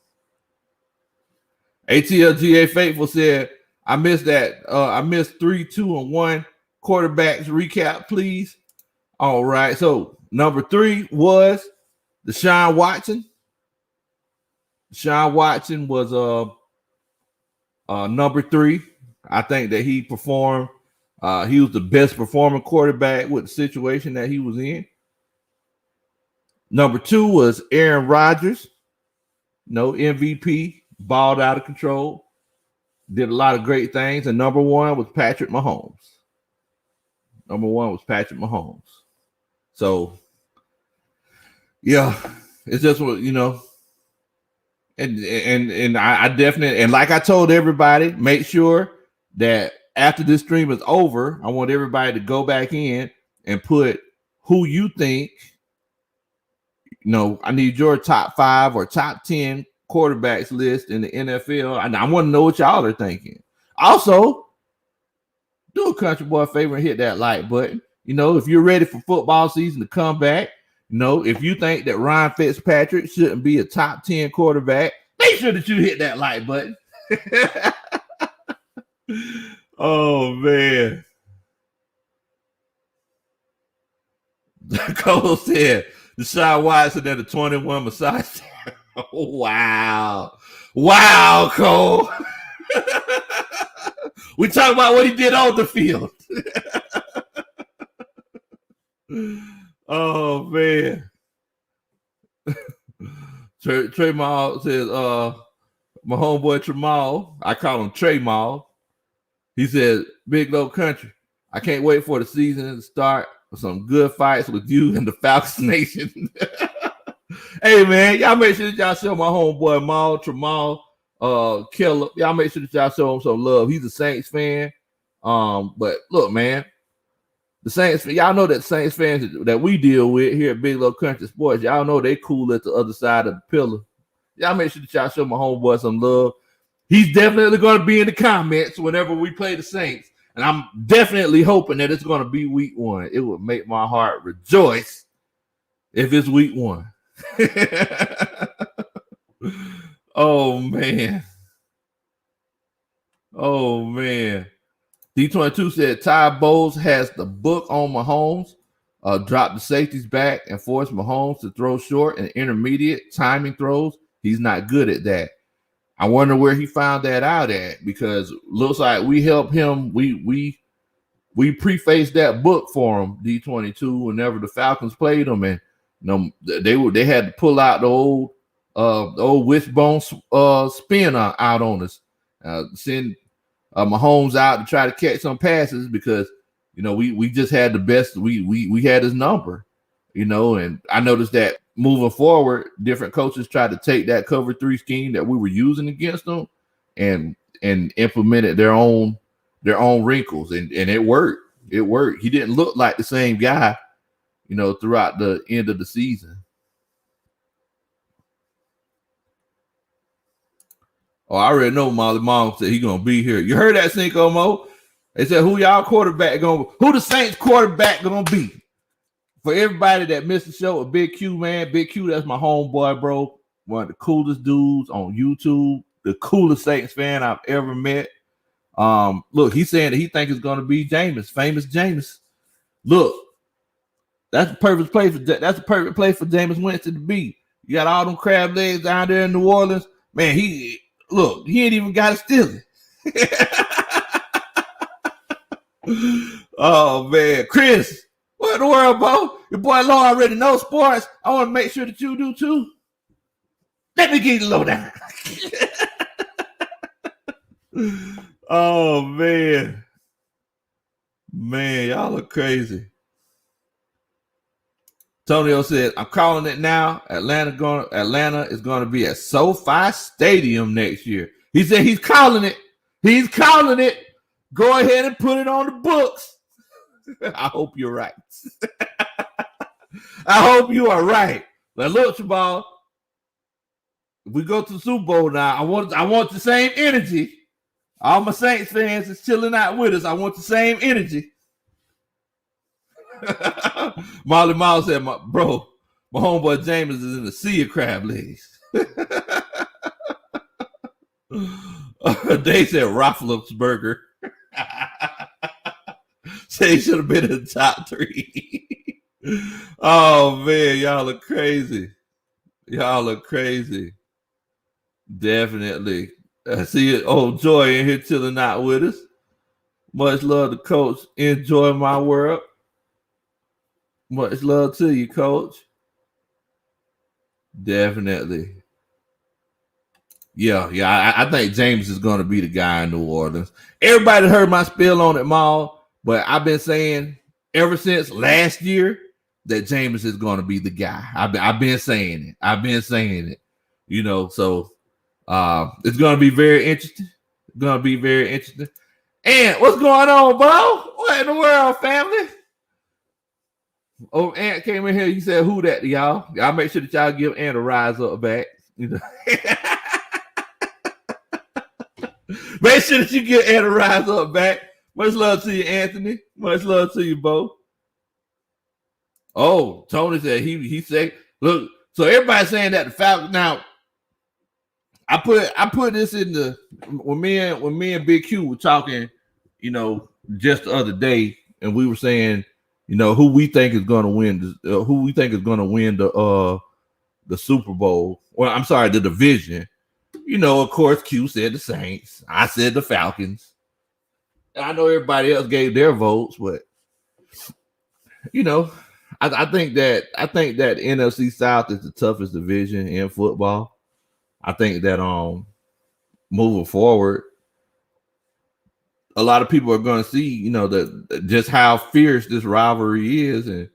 ATLGA Faithful said, I missed that. I missed 3, 2, and 1 quarterbacks recap, please. All right. So number 3 was Deshaun Watson. Deshaun Watson was number 3. I think that he performed. He was the best performing quarterback with the situation that he was in. Number 2 was Aaron Rodgers. No MVP, balled out of control. Did a lot of great things. And number 1 was Patrick Mahomes. So, yeah, it's just what, and I definitely, and like I told everybody, make sure that after this stream is over, I want everybody to go back in and put who you think, I need your top 5 or top 10 quarterbacks list in the NFL. And I want to know what y'all are thinking. Also, do a country boy a favor and hit that like button. If you're ready for football season to come back, if you think that Ryan Fitzpatrick shouldn't be a top 10 quarterback, make sure that you hit that like button. Oh, man. Cole said, Deshaun Watson at the 21 massage. Wow. Wow, Cole. We talk about what he did on the field. Oh, man. Trey Mall says, my homeboy Tremal, I call him Trey Mall. He said, Big Low Country, I can't wait for the season to start with some good fights with you and the Falcons Nation. Hey, man, y'all make sure that y'all show my homeboy Maul, Tremal, Killer. Y'all make sure that y'all show him some love. He's a Saints fan. But look, man, the Saints, y'all know that Saints fans that we deal with here at Big Low Country Sports, y'all know they cool at the other side of the pillar. Y'all make sure that y'all show my homeboy some love. He's definitely going to be in the comments whenever we play the Saints. And I'm definitely hoping that it's going to be week 1. It would make my heart rejoice if it's week 1. Oh, man. Oh, man. D22 said Ty Bowles has the book on Mahomes. Drop the safeties back and force Mahomes to throw short and intermediate timing throws. He's not good at that. I wonder where he found that out at, because looks like we helped him. We prefaced that book for him, D22, whenever the Falcons played them, and they had to pull out the old wishbone spin out on us, send Mahomes out to try to catch some passes, because we just had the best. We had his number, and I noticed that moving forward, different coaches tried to take that cover 3 scheme that we were using against them and implemented their own wrinkles, and it worked. It worked. He didn't look like the same guy, throughout the end of the season. Oh, I already know Molly Mom said he's gonna be here. You heard that, Cinco Mo? They said who y'all quarterback who the Saints quarterback gonna be? For everybody that missed the show, a Big Q, man. Big Q, that's my homeboy, bro. One of the coolest dudes on YouTube, the coolest Saints fan I've ever met. Look, he's saying that he thinks it's gonna be Jameis, famous Jameis. Look, that's the perfect place for Jameis Winston to be. You got all them crab legs down there in New Orleans, man. He ain't even got to steal it. Oh man, Chris. What in the world, Bo? Your boy Law already knows sports. I want to make sure that you do too. Let me get you low down. Oh, man. Man, y'all are crazy. Tonio said, I'm calling it now. Atlanta is going to be at SoFi Stadium next year. He said he's calling it. He's calling it. Go ahead and put it on the books. I hope you're right. I hope you are right. Now look, Shabal, if we go to the Super Bowl now, I want the same energy. All my Saints fans is chilling out with us. I want the same energy. Molly Miles said, my homeboy James is in the sea of crab legs. They said Roethlisberger. Say he should have been in the top 3. Oh man, y'all are crazy. Y'all are crazy. Definitely. I see it. Oh, Joy in here chilling out with us. Much love to Coach. Enjoy my world. Much love to you, Coach. Definitely. Yeah. I think James is going to be the guy in New Orleans. Everybody heard my spiel on it, Maul. But I've been saying ever since last year that Jameis is going to be the guy. I've been saying it. So it's going to be very interesting. And what's going on, Bo? What in the world, family? Oh, Ant came in here. You said, who that, y'all? Y'all make sure that y'all give Ant a rise up back. Make sure that you give Ant a rise up back. Much love to you, Anthony. Much love to you, Bo. Oh, Tony said he said, look, so everybody's saying that the Falcons. Now, I put this in the when me and Big Q were talking, just the other day, and we were saying, who we think is going to win, the Super Bowl. Well, I'm sorry, the division. Of course, Q said the Saints. I said the Falcons. I know everybody else gave their votes, but I think that NFC South is the toughest division in football. I think that moving forward, a lot of people are going to see, just how fierce this rivalry is, and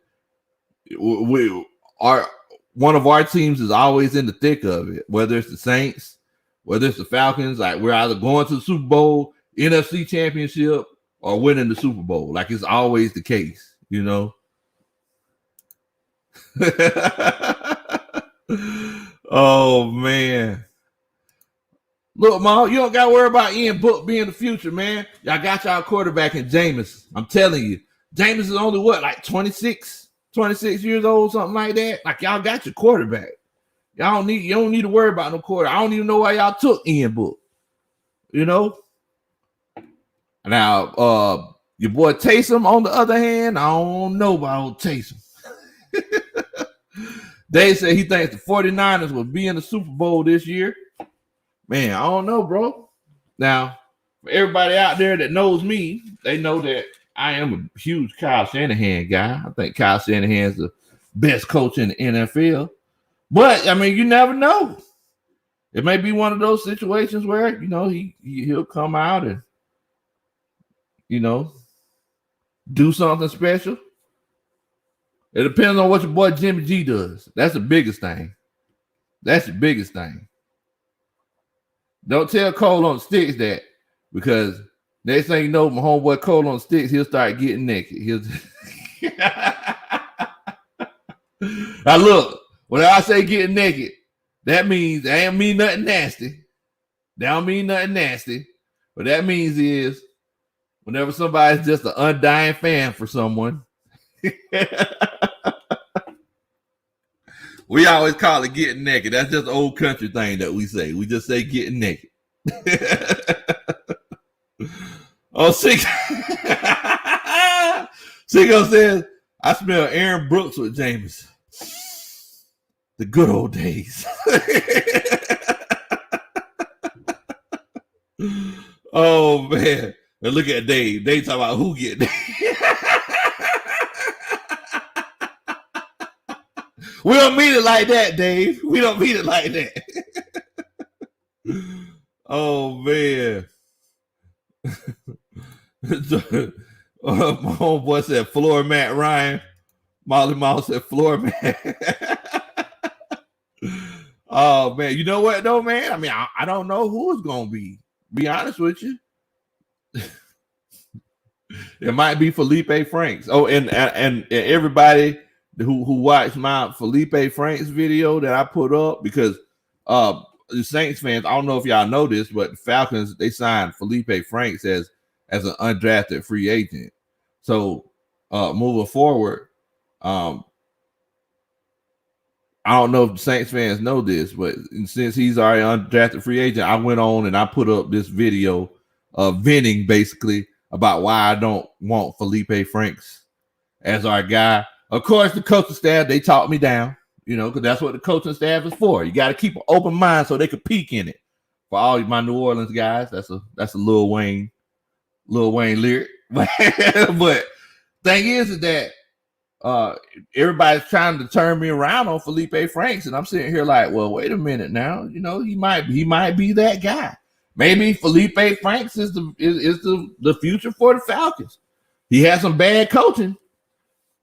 one of our teams is always in the thick of it. Whether it's the Saints, whether it's the Falcons, like we're either going to the Super Bowl, NFC Championship, or winning the Super Bowl. Like it's always the case, you know. Oh man. Look, Ma, you don't got to worry about Ian Book being the future, man. Y'all got y'all quarterback in Jameis. I'm telling you. Jameis is only what, like 26 years old, something like that. Like y'all got your quarterback. You don't need to worry about no quarter. I don't even know why y'all took Ian Book. You know? Now, your boy Taysom, on the other hand, I don't know about Taysom. Dave said he thinks the 49ers will be in the Super Bowl this year. Man, I don't know, bro. Now, for everybody out there that knows me, they know that I am a huge Kyle Shanahan guy. I think Kyle Shanahan is the best coach in the NFL. But, I mean, you never know. It may be one of those situations where, you know, he'll come out and, you know, do something special. It depends on what your boy Jimmy G does. That's the biggest thing. That's the biggest thing. Don't tell Cole on the sticks that, because next thing you know, my homeboy Cole on the sticks, he'll start getting naked. Now look, when I say getting naked, that means that ain't mean nothing nasty. That don't mean nothing nasty. What that means is whenever somebody's just an undying fan for someone, we always call it getting naked. That's just an old country thing that we say. We just say getting naked. Oh, Sicko says, I smell Aaron Brooks with Jameis. The good old days. Oh, man. And look at Dave. Dave talking about who get Dave. We don't mean it like that, Dave. We don't mean it like that. Oh, man. My homeboy said floor mat Ryan. Molly Mouse said floor mat. Oh, man. You know what, though, man? I mean, I don't know who it's going to be. Be honest with you. It might be Felipe Franks. Oh, and everybody who watched my Felipe Franks video that I put up, because the Saints fans, I don't know if y'all know this, but the Falcons, they signed Felipe Franks as an undrafted free agent. So moving forward, I don't know if the Saints fans know this, but since he's already undrafted free agent, I went on and I put up this video venting basically about why I don't want Felipe Franks as our guy. Of course, the coaching staff, they talked me down, you know, because that's what the coaching staff is for. You got to keep an open mind so they can peek in it. For all my New Orleans guys, that's a Lil Wayne lyric. But thing is that everybody's trying to turn me around on Felipe Franks, and I'm sitting here like, well, wait a minute now. You know, he might be that guy. Maybe Felipe Franks is the future for the Falcons. He has some bad coaching,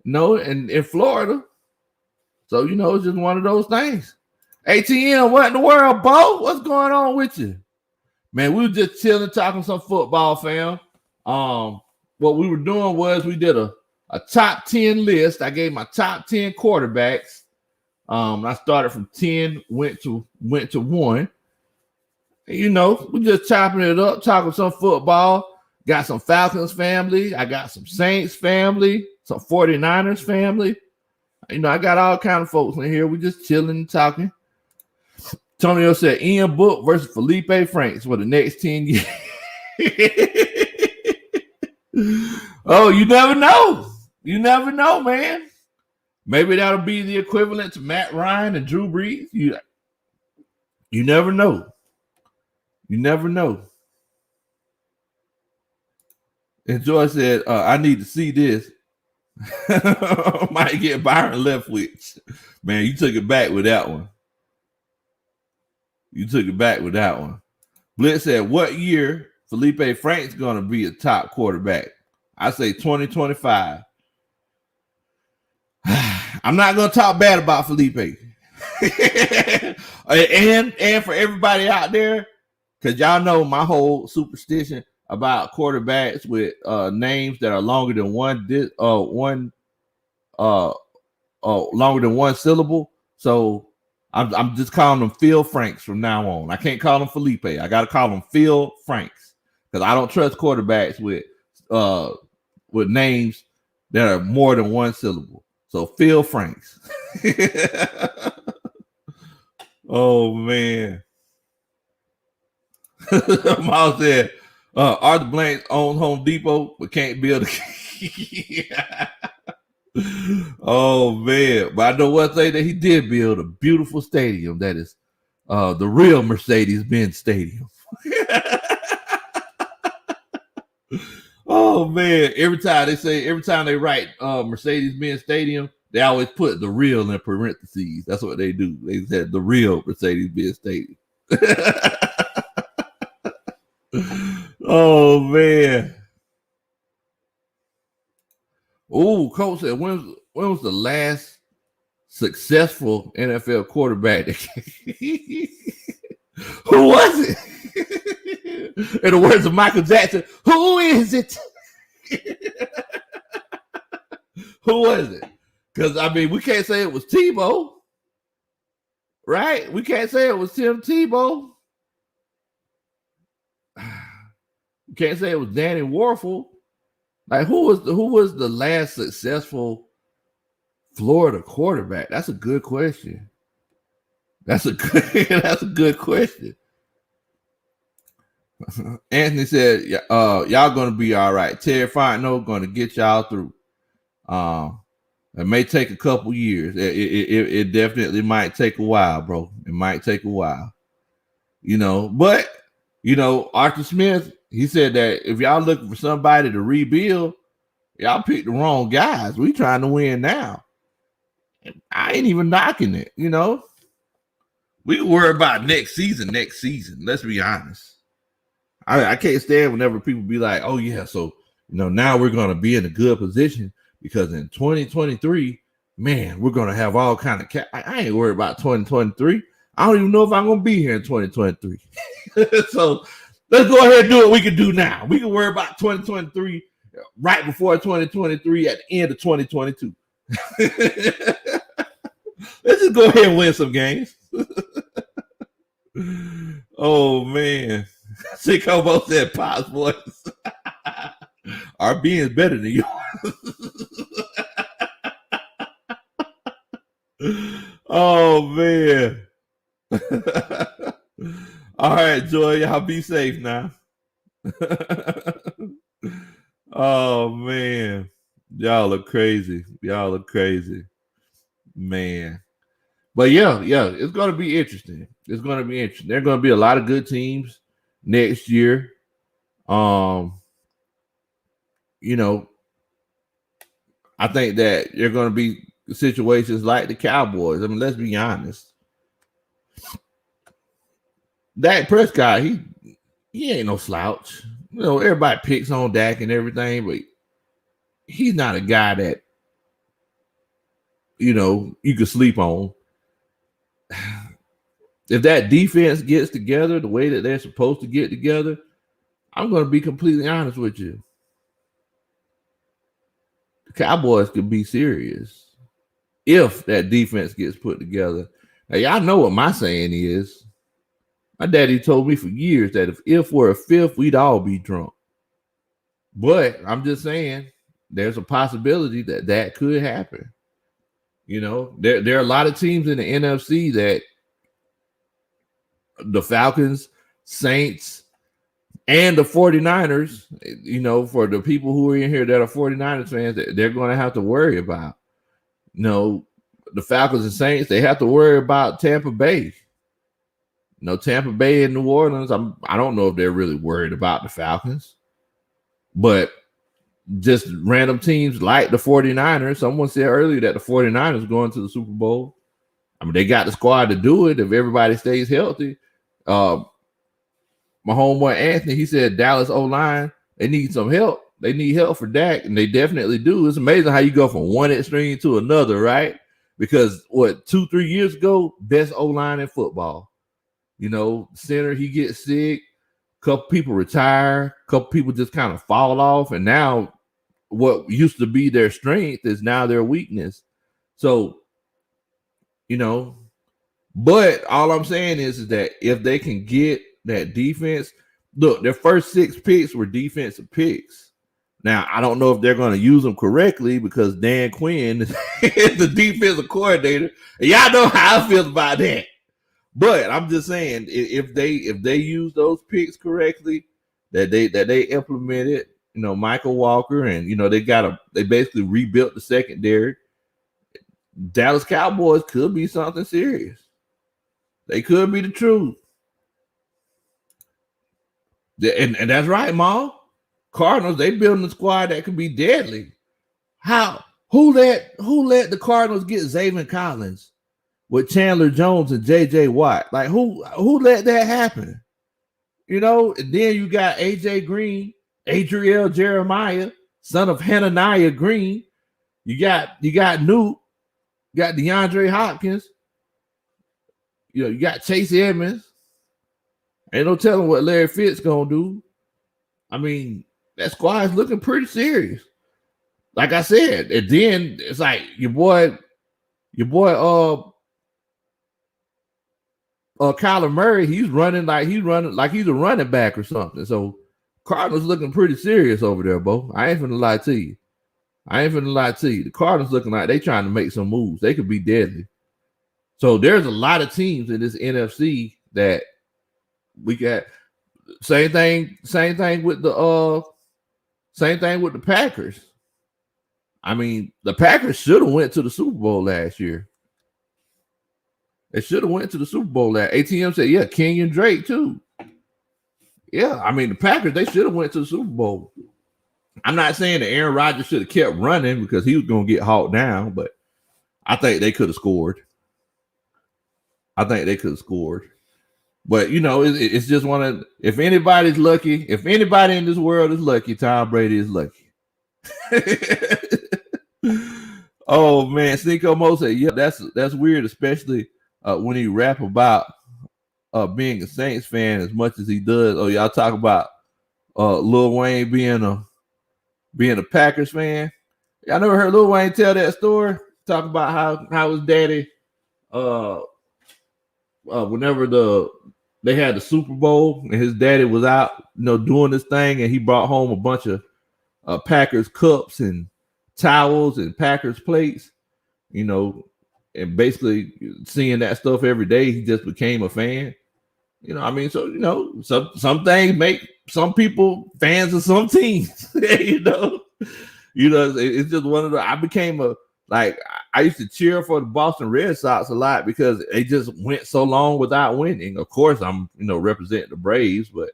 you know, in Florida. So, you know, it's just one of those things. ATM, what in the world, Bo? What's going on with you? Man, we were just chilling, talking some football, fam. What we were doing was we did a top 10 list. I gave my top 10 quarterbacks. I started from 10, went to 1. You know, we just chopping it up, talking some football. Got some Falcons family. I got some Saints family, some 49ers family. You know, I got all kind of folks in here. We just chilling and talking. Antonio said Ian Book versus Felipe Franks for the next 10 years. Oh, you never know. You never know, man. Maybe that'll be the equivalent to Matt Ryan and Drew Brees. You never know. You never know. And Joy said, I need to see this. Might get Byron Leftwich. Man, you took it back with that one. Blitz said, what year Felipe Franks going to be a top quarterback? I say 2025. I'm not going to talk bad about Felipe. and for everybody out there, because y'all know my whole superstition about quarterbacks with names that are longer than one longer than one syllable. So I'm just calling him Phil Franks from now on. I can't call him Felipe. I got to call him Phil Franks because I don't trust quarterbacks with names that are more than one syllable. So Phil Franks. Oh man. Miles said, Arthur Blank owns Home Depot but can't build a Oh man. But I know one thing that he did build a beautiful stadium that is the real Mercedes-Benz Stadium. Oh man. Every time they write Mercedes-Benz Stadium, they always put the real in parentheses. That's what they do. They said the real Mercedes-Benz Stadium. Oh man. Oh, Coach said, when was the last successful NFL quarterback? Who was it? In the words of Michael Jackson, who is it? Who was it? Because I mean, we can't say it was Tebow, right? We can't say it was Tim Tebow. We can't say it was Danny Warfel. Like who was the last successful Florida quarterback? That's a good question. That's a good question. Anthony said, y'all gonna be all right. Terry Fontenot gonna get y'all through. It may take a couple years. It definitely might take a while, bro. It might take a while. But Arthur Smith, he said that if y'all looking for somebody to rebuild, y'all picked the wrong guys. We trying to win now. I ain't even knocking it, We can worry about next season. Let's be honest. I can't stand whenever people be like, oh yeah, so now we're gonna be in a good position because in 2023, man, we're gonna have all kind of I ain't worried about 2023. I don't even know if I'm gonna be here in 2023. So let's go ahead and do what we can do now. We can worry about 2023 right before 2023 at the end of 2022. Let's just go ahead and win some games. Oh man. Sicko said Pop's voice. Our being better than yours. Oh man. All right, Joy, y'all be safe now. Oh man. Y'all look crazy. Man. But yeah, it's gonna be interesting. There are gonna be a lot of good teams next year. I think that there are gonna be situations like the Cowboys. I mean, let's be honest. Dak Prescott, he ain't no slouch. Everybody picks on Dak and everything, but he's not a guy that you could sleep on. If that defense gets together the way that they're supposed to get together, I'm going to be completely honest with you. The Cowboys could be serious if that defense gets put together. Now, y'all know what my saying is. My daddy told me for years that if we're a fifth, we'd all be drunk. But I'm just saying there's a possibility that could happen. There are a lot of teams in the NFC that the Falcons, Saints, and the 49ers, for the people who are in here that are 49ers fans, they're going to have to worry about. The Falcons and Saints, they have to worry about Tampa Bay. Tampa Bay and New Orleans, I don't know if they're really worried about the Falcons. But just random teams like the 49ers, someone said earlier that the 49ers going to the Super Bowl. I mean, they got the squad to do it if everybody stays healthy. My homeboy Anthony, he said Dallas O-line, they need some help. They need help for Dak, and they definitely do. It's amazing how you go from one extreme to another, right? Because 2-3 years ago, best O-line in football. Center, he gets sick. Couple people retire. Couple people just kind of fall off, and now what used to be their strength is now their weakness. So, but all I'm saying is that if they can get that defense, look, their first 6 picks were defensive picks. Now, I don't know if they're going to use them correctly because Dan Quinn is the defensive coordinator. And y'all know how I feel about that. But I'm just saying, if they use those picks correctly, that they implemented, Michael Walker, and they basically rebuilt the secondary. Dallas Cowboys could be something serious. They could be the truth. And that's right, Ma. Cardinals, they building a squad that could be deadly. Who let the Cardinals get Zaven Collins with Chandler Jones and J.J. Watt? Like, who let that happen? And then you got A.J. Green, Adriel Jeremiah, son of Hananiah Green. You got Nuke, you got DeAndre Hopkins. You got Chase Edmonds. Ain't no telling what Larry Fitz gonna do. I mean, that squad is looking pretty serious. Like I said, and then it's like your boy, Colin Murray, he's running like he's a running back or something. So Cardinals looking pretty serious over there, Bo. I ain't finna lie to you. The Cardinals looking like they trying to make some moves. They could be deadly. So there's a lot of teams in this NFC that we got. Same thing with the Packers. I mean, the Packers should have went to the Super Bowl last year. They should have went to the Super Bowl. ATM said, yeah, Kenyon Drake too. Yeah, I mean, the Packers, they should have went to the Super Bowl. I'm not saying that Aaron Rodgers should have kept running because he was going to get hauled down, but I think they could have scored. But, it's just one of, if anybody's lucky, if anybody in this world is lucky, Tom Brady is lucky. Oh, man. Cinco Mo said, yeah, that's weird, especially when he rap about being a Saints fan as much as he does. Oh, y'all talk about Lil Wayne being a Packers fan. Y'all never heard Lil Wayne tell that story? Talk about how his daddy, whenever they had the Super Bowl and his daddy was out, doing this thing, and he brought home a bunch of Packers cups and towels and Packers plates, and basically seeing that stuff every day, he just became a fan. So some things make some people fans of some teams. It's just one of the. I became I used to cheer for the Boston Red Sox a lot because they just went so long without winning. Of course, I'm representing the Braves, but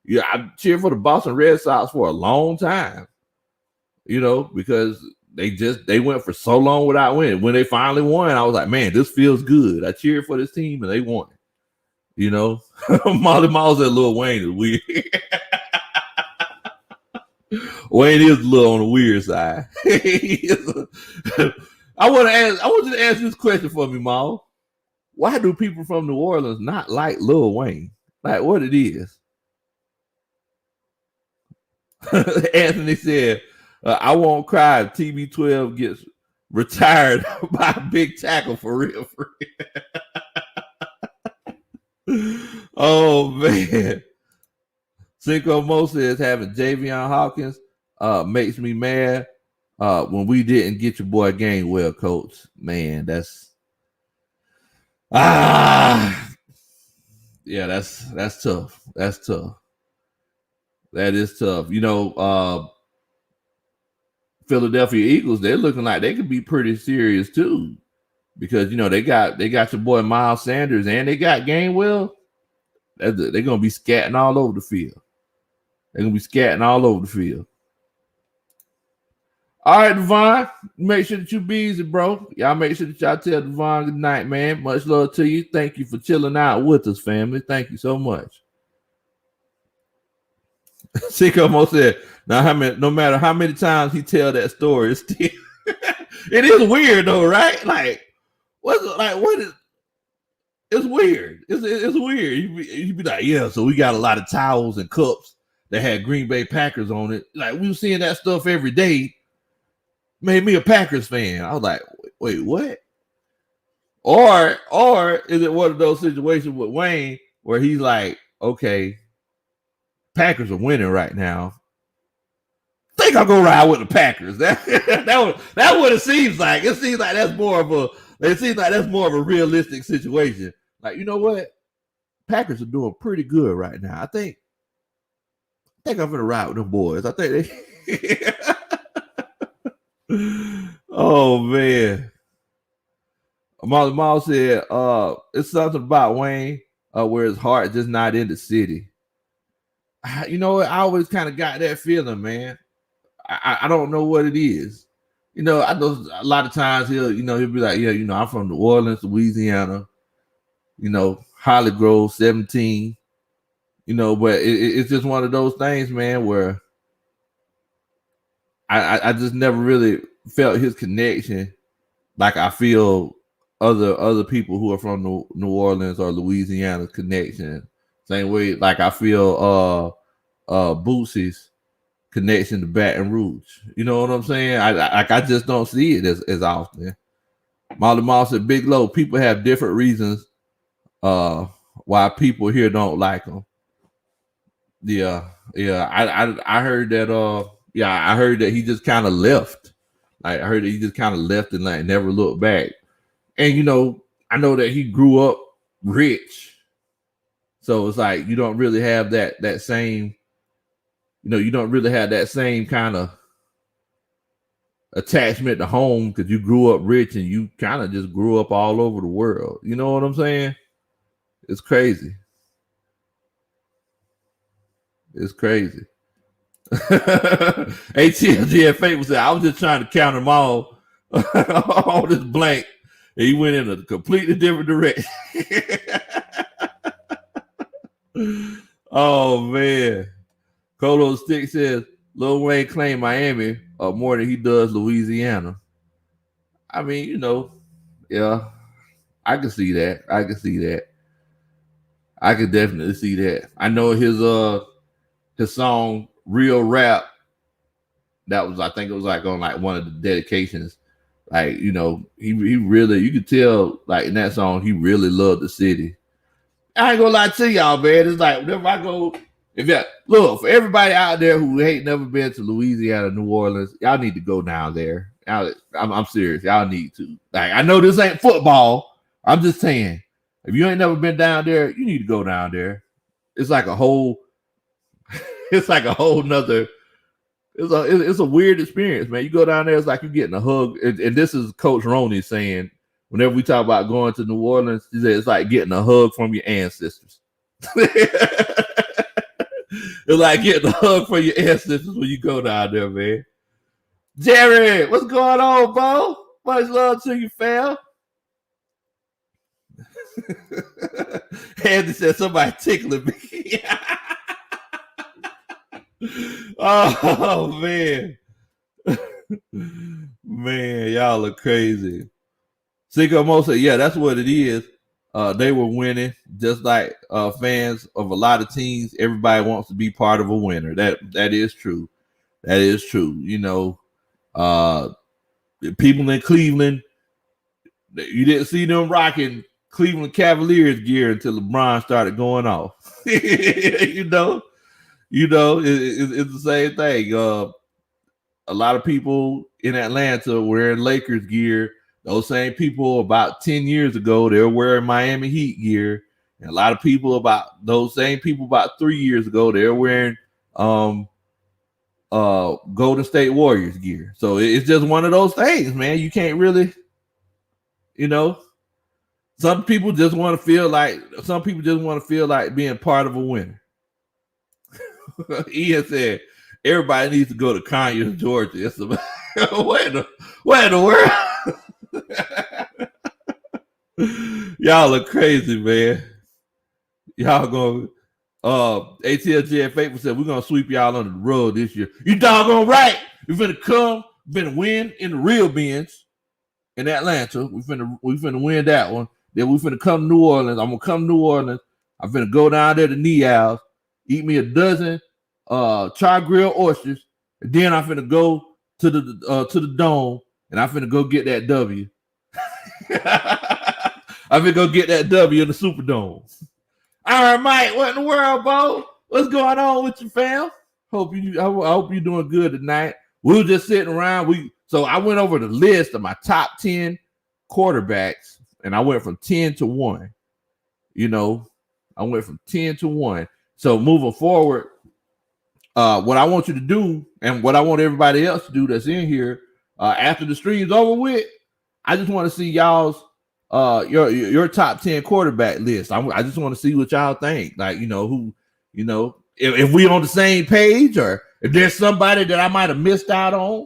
I cheered for the Boston Red Sox for a long time. Because they went for so long without winning. When they finally won, I was like, man, this feels good. I cheered for this team and they won. Molly Miles and Lil Wayne is weird. Wayne is a little on the weird side. I want you to answer this question for me, Mal. Why do people from New Orleans not like Lil Wayne? Like what it is? Anthony said, I won't cry if TB12 gets retired by a big tackle for real. Oh, man. Cinco Mo says having Javion Hawkins makes me mad when we didn't get your boy Gainwell, coach. Man, that's tough. That's tough. That is tough. Philadelphia Eagles, they're looking like they could be pretty serious too. Because they got your boy Miles Sanders and they got Gainwell. They're gonna be scatting all over the field. All right, Devon. Make sure that you be easy, bro. Y'all make sure that y'all tell Devon good night, man. Much love to you. Thank you for chilling out with us, family. Thank you so much. Cinco Mo said, now no matter how many times he tell that story, it's still it is weird though, right? Like it's weird. It's weird. You'd be like, yeah, so we got a lot of towels and cups that had Green Bay Packers on it. Like we were seeing that stuff every day, made me a Packers fan. I was like, wait, what? Or is it one of those situations with Wayne where he's like, okay, Packers are winning right now. Think I'll go ride with the Packers. That what it seems like. It seems like that's more of a realistic situation. Like, you know what? Packers are doing pretty good right now. I think I'm gonna ride with them boys. I think they oh man. Mom said, it's something about Wayne where his heart just not in the city. You know what? I always kind of got that feeling, man. I don't know what it is. You know, I know a lot of times he'll be like, yeah, I'm from New Orleans, Louisiana, Holly Grove, 17, but it's just one of those things, man, where I just never really felt his connection like I feel other people who are from New Orleans or Louisiana's connection. Same way, like I feel Boosie's connection to Baton Rouge. You know what I'm saying? I just don't see it as often. Molly Moss said, Big Low, people have different reasons why people here don't like them. Yeah. I heard that. I heard that he just kind of left. Like, I heard that he just kind of left and like never looked back. And I know that he grew up rich, so it's like you don't really have that same. You don't really have that same kind of attachment to home because you grew up rich and you kind of just grew up all over the world. You know what I'm saying? It's crazy. It's crazy. ATLGFA was saying, I was just trying to count them all this blank, and he went in a completely different direction. Oh, man. Colo Stick says, Lil Wayne claimed Miami more than he does Louisiana. I mean, yeah, I can see that. I can definitely see that. I know his song Real Rap, I think it was like on like one of the dedications. Like, he really, you could tell like in that song, he really loved the city. I ain't gonna lie to y'all, man. It's like whenever I go, look, for everybody out there who ain't never been to Louisiana, New Orleans, y'all need to go down there. I'm serious. Y'all need to. Like, I know this ain't football. I'm just saying, if you ain't never been down there, you need to go down there. It's like a whole nother. It's a weird experience, man. You go down there, it's like you're getting a hug. And this is Coach Roney saying, whenever we talk about going to New Orleans, he said it's like getting a hug from your ancestors. It's like getting a hug from your ancestors when you go down there, man. Jerry, what's going on, Bo? Much love to you, fam. Andy said somebody tickling me. Oh, man. Man, y'all are crazy. Sicko Mo said, yeah, that's what it is. They were winning, just like fans of a lot of teams. Everybody wants to be part of a winner. That is true. That is true. People in Cleveland, you didn't see them rocking Cleveland Cavaliers gear until LeBron started going off. It's the same thing. A lot of people in Atlanta wearing Lakers gear. Those same people about 10 years ago, they were wearing Miami Heat gear. And a lot of people about 3 years ago, they were wearing Golden State Warriors gear. So it's just one of those things, man. You can't really, some people just want to feel like being part of a winner. Ian said, everybody needs to go to Conyers, Georgia. It's about, what in the world? Y'all are crazy, man. Y'all going ATLG Faithful said we're gonna sweep y'all under the rug this year. You doggone right. We're finna win in the real Benz in Atlanta. We finna win that one. Then we finna come to New Orleans. I'm gonna come to New Orleans. I'm finna go down there to Neal's, eat me a dozen char grilled oysters, and then I'm finna go to the dome, and I'm finna go get that W. I'm finna go get that W in the Superdome. All right, Mike, what in the world, Bo? What's going on with you, fam? I hope you're doing good tonight. We were just sitting around. So I went over the list of my top 10 quarterbacks, and I went from 10 to 1. I went from 10 to 1. So moving forward, what I want you to do, and what I want everybody else to do that's in here, after the stream's over with, I just want to see y'all's your top 10 quarterback list. I just want to see what y'all think. Like, if we on the same page, or if there's somebody that I might have missed out on,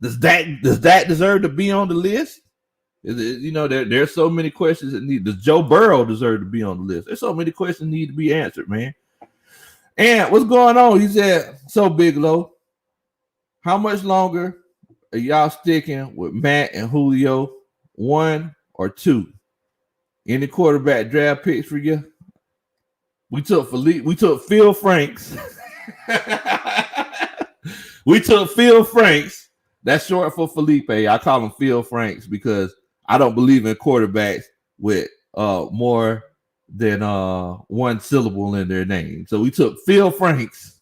does that deserve to be on the list? There's so many questions that need. Does Joe Burrow deserve to be on the list? There's so many questions need to be answered, man. And what's going on? He said, so Big Low, how much longer are y'all sticking with Matt and Julio? 1 or 2? Any quarterback draft picks for you? We took Phil Franks. We took Phil Franks. That's short for Felipe. I call him Phil Franks because I don't believe in quarterbacks with more than one syllable in their name. So we took Phil Franks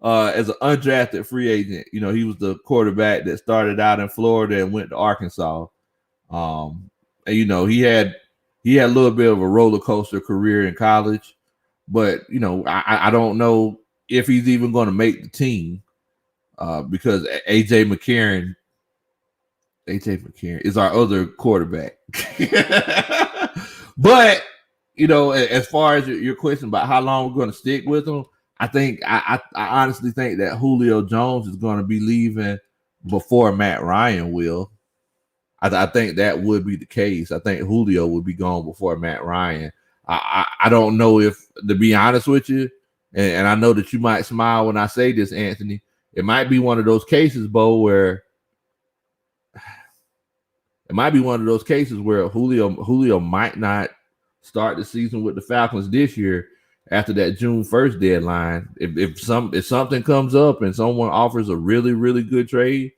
as an undrafted free agent. He was the quarterback that started out in Florida and went to Arkansas. And he had a little bit of a roller coaster career in college, but I don't know if he's even going to make the team because AJ McCarron is our other quarterback. But as far as your question about how long we're going to stick with him, I honestly think that Julio Jones is going to be leaving before Matt Ryan will. I think that would be the case. I think Julio would be gone before Matt Ryan. I don't know if, to be honest with you, and I know that you might smile when I say this, Anthony, it might be one of those cases, Bo, where Julio might not start the season with the Falcons this year after that June 1st deadline. If something comes up and someone offers a really, really good trade,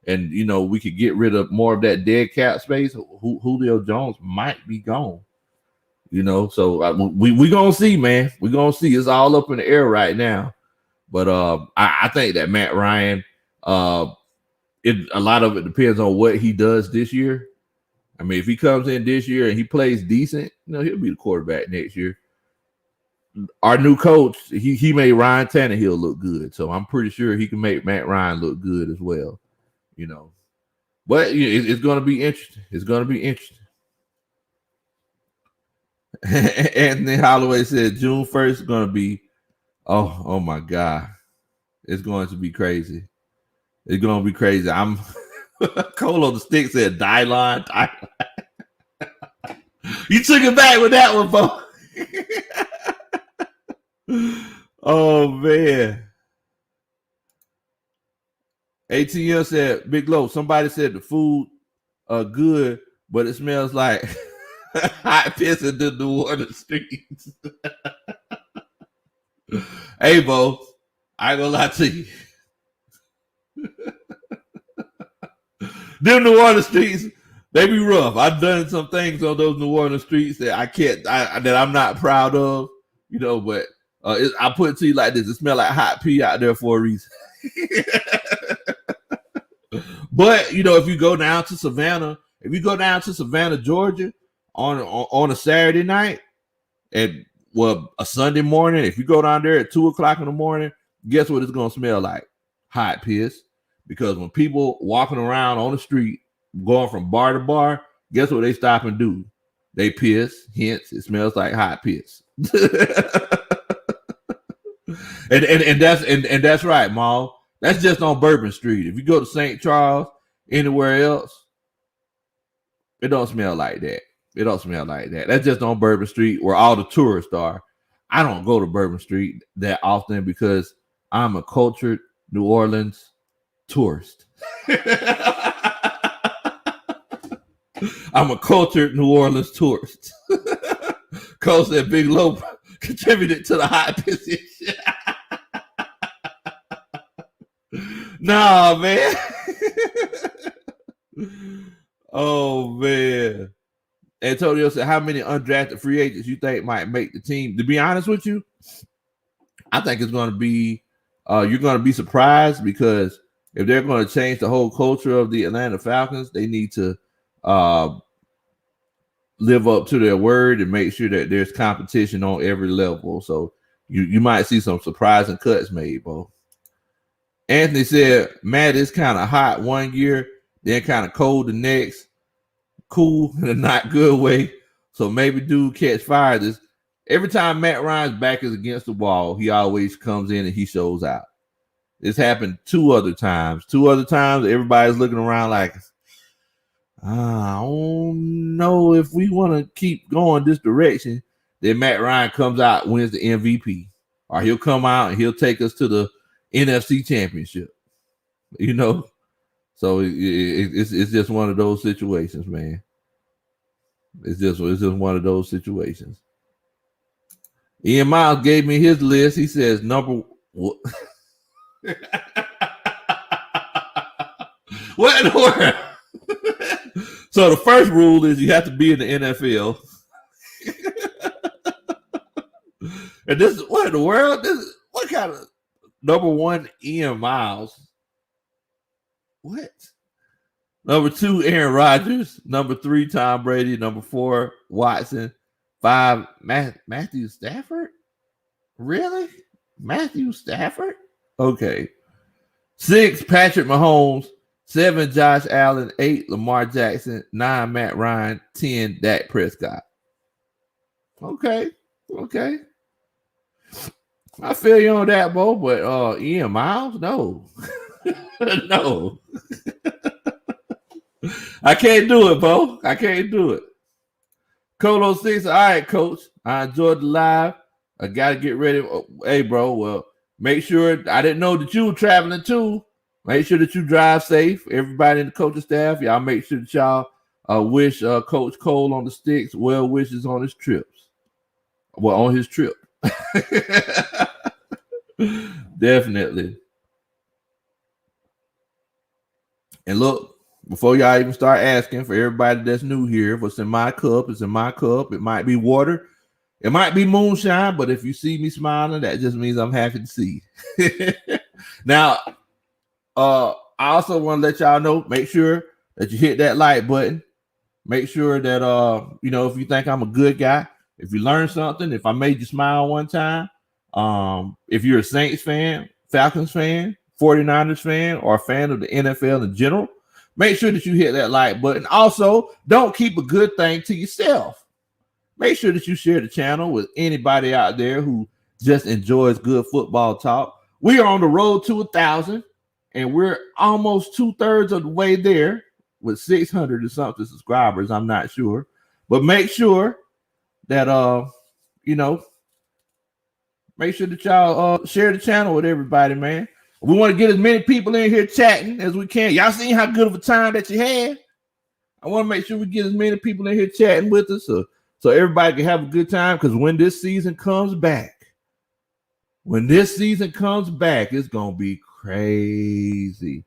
and we could get rid of more of that dead cap space, Julio Jones might be gone. So we gonna see, man. We gonna see. It's all up in the air right now. But I think that Matt Ryan, a lot of it depends on what he does this year. I mean, if he comes in this year and he plays decent, he'll be the quarterback next year. Our new coach, he made Ryan Tannehill look good, so I'm pretty sure he can make Matt Ryan look good as well. But it's going to be interesting. It's going to be interesting. Anthony Holloway said June 1st is going to be, oh my God. It's going to be crazy. It's going to be crazy. I'm Cole on the stick said Dylon. You took it back with that one, Bo. Oh, man. ATL said, Big Low, somebody said the food good, but it smells like hot piss in the New Orleans streets. Hey, Bo, I ain't gonna lie to you. Them New Orleans streets, they be rough. I've done some things on those New Orleans streets that that I'm not proud of, but I put it to you like this. It smells like hot pee out there for a reason. But if you go down to Savannah, Georgia on a Saturday night, and a Sunday morning, if you go down there at 2:00 in the morning, guess what it's gonna smell like? Hot piss. Because when people walking around on the street, going from bar to bar, guess what they stop and do? They piss. Hence, it smells like hot piss. and that's right, Maul. That's just on Bourbon Street. If you go to St. Charles, anywhere else, it don't smell like that. It don't smell like that. That's just on Bourbon Street where all the tourists are. I don't go to Bourbon Street that often because I'm a cultured New Orleans tourist. I'm a cultured New Orleans tourist. Cole said Big Low contributed to the hot position. Nah, man. Oh, man. Antonio said, how many undrafted free agents you think might make the team? To be honest with you, I think it's going to be, you're going to be surprised because if they're going to change the whole culture of the Atlanta Falcons, they need to live up to their word and make sure that there's competition on every level. So you might see some surprising cuts made, bro. Anthony said, Matt is kind of hot one year, then kind of cold the next. Cool in a not good way. So maybe dude catch fire. This every time Matt Ryan's back is against the wall, he always comes in and he shows out. This happened two other times. Everybody's looking around like, I don't know if we want to keep going this direction. Then Matt Ryan comes out, wins the MVP. Or he'll come out and he'll take us to the NFC Championship. You know? So it's just one of those situations, man. It's just one of those situations. Ian Miles gave me his list. He says number what? What in the world? So the first rule is you have to be in the NFL. And this is what in the world? What kind of number one Ian Miles? What? Number 2, Aaron Rodgers. Number 3, Tom Brady. Number 4, Watson. 5, Matthew Stafford? Really? Matthew Stafford? Okay. 6, Patrick Mahomes. 7, Josh Allen. 8, Lamar Jackson. 9, Matt Ryan. 10, Dak Prescott. Okay. I feel you on that, Bo, but Ian Miles? No. No. I can't do it, Bo. I can't do it. Colo 6, all right, coach. I enjoyed the live. I got to get ready. Hey, bro, well, make sure, I didn't know that you were traveling too. Make sure that you drive safe. Everybody in the coaching staff, y'all make sure that y'all wish Coach Cole on the sticks well wishes on his trips. Well, on his trip. Definitely. And look, before y'all even start asking, for everybody that's new here, what's in my cup is in my cup. It might be water. It might be moonshine, but if you see me smiling, that just means I'm happy to see. Now, I also want to let y'all know, make sure that you hit that like button. Make sure that, if you think I'm a good guy, if you learned something, if I made you smile one time, if you're a Saints fan, Falcons fan, 49ers fan, or a fan of the NFL in general, make sure that you hit that like button. Also, don't keep a good thing to yourself. Make sure that you share the channel with anybody out there who just enjoys good football talk. We are on the road to 1,000, and we're almost 2/3 of the way there with 600 or something subscribers. I'm not sure, but make sure that make sure that y'all share the channel with everybody, man. We want to get as many people in here chatting as we can. Y'all seen how good of a time that you had? I want to make sure we get as many people in here chatting with us so everybody can have a good time, because when this season comes back, it's going to be crazy.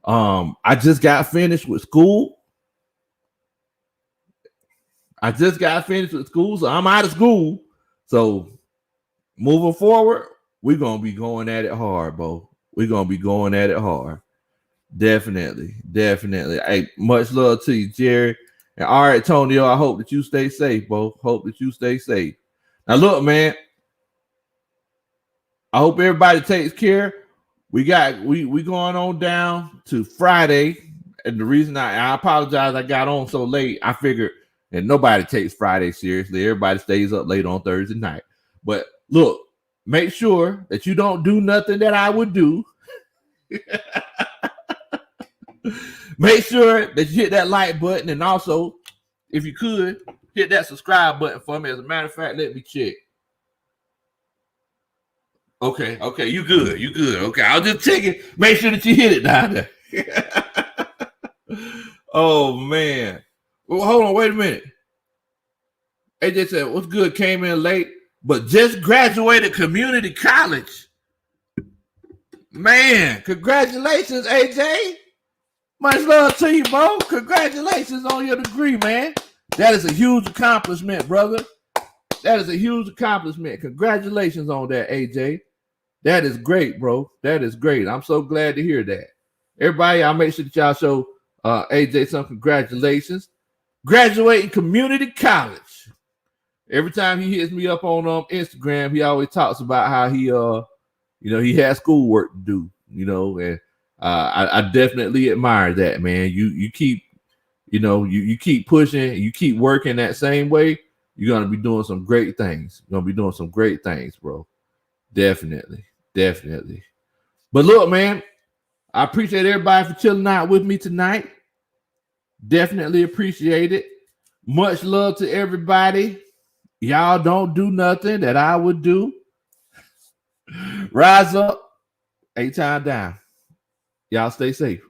I just got finished with school. So I'm out of school. So moving forward, we're going to be going at it hard, Bo. We're going to be going at it hard. Definitely. Hey, much love to you, Jerry. And all right, Tonio, I hope that you stay safe, Bo. Hope that you stay safe. Now, look, man, I hope everybody takes care. We going on down to Friday. And the reason I apologize, I got on so late. I figured that nobody takes Friday seriously. Everybody stays up late on Thursday night. But look, make sure that you don't do nothing that I would do. Make sure that you hit that like button, and also, if you could, hit that subscribe button for me. As a matter of fact, let me check. Okay, you good. Okay, I'll just check it. Make sure that you hit it down there. Oh, man. Well, hold on, wait a minute. AJ said, what's good? Came in late, but just graduated community college. Man, congratulations, AJ. Much love to you, bro. Congratulations on your degree, man. That is a huge accomplishment, brother. That is a huge accomplishment. Congratulations on that, AJ. That is great, bro. That is great. I'm so glad to hear that. Everybody, I'll make sure that y'all show AJ some congratulations. Graduating community college. Every time he hits me up on Instagram, he always talks about how he he has schoolwork to do, and I definitely admire that, man. You keep, you keep pushing, you keep working that same way, you're gonna be doing some great things. You're gonna be doing some great things, bro. Definitely. But look, man, I appreciate everybody for chilling out with me tonight. Definitely appreciate it. Much love to everybody. Y'all don't do nothing that I would do. Rise up, 8 times down. Y'all stay safe.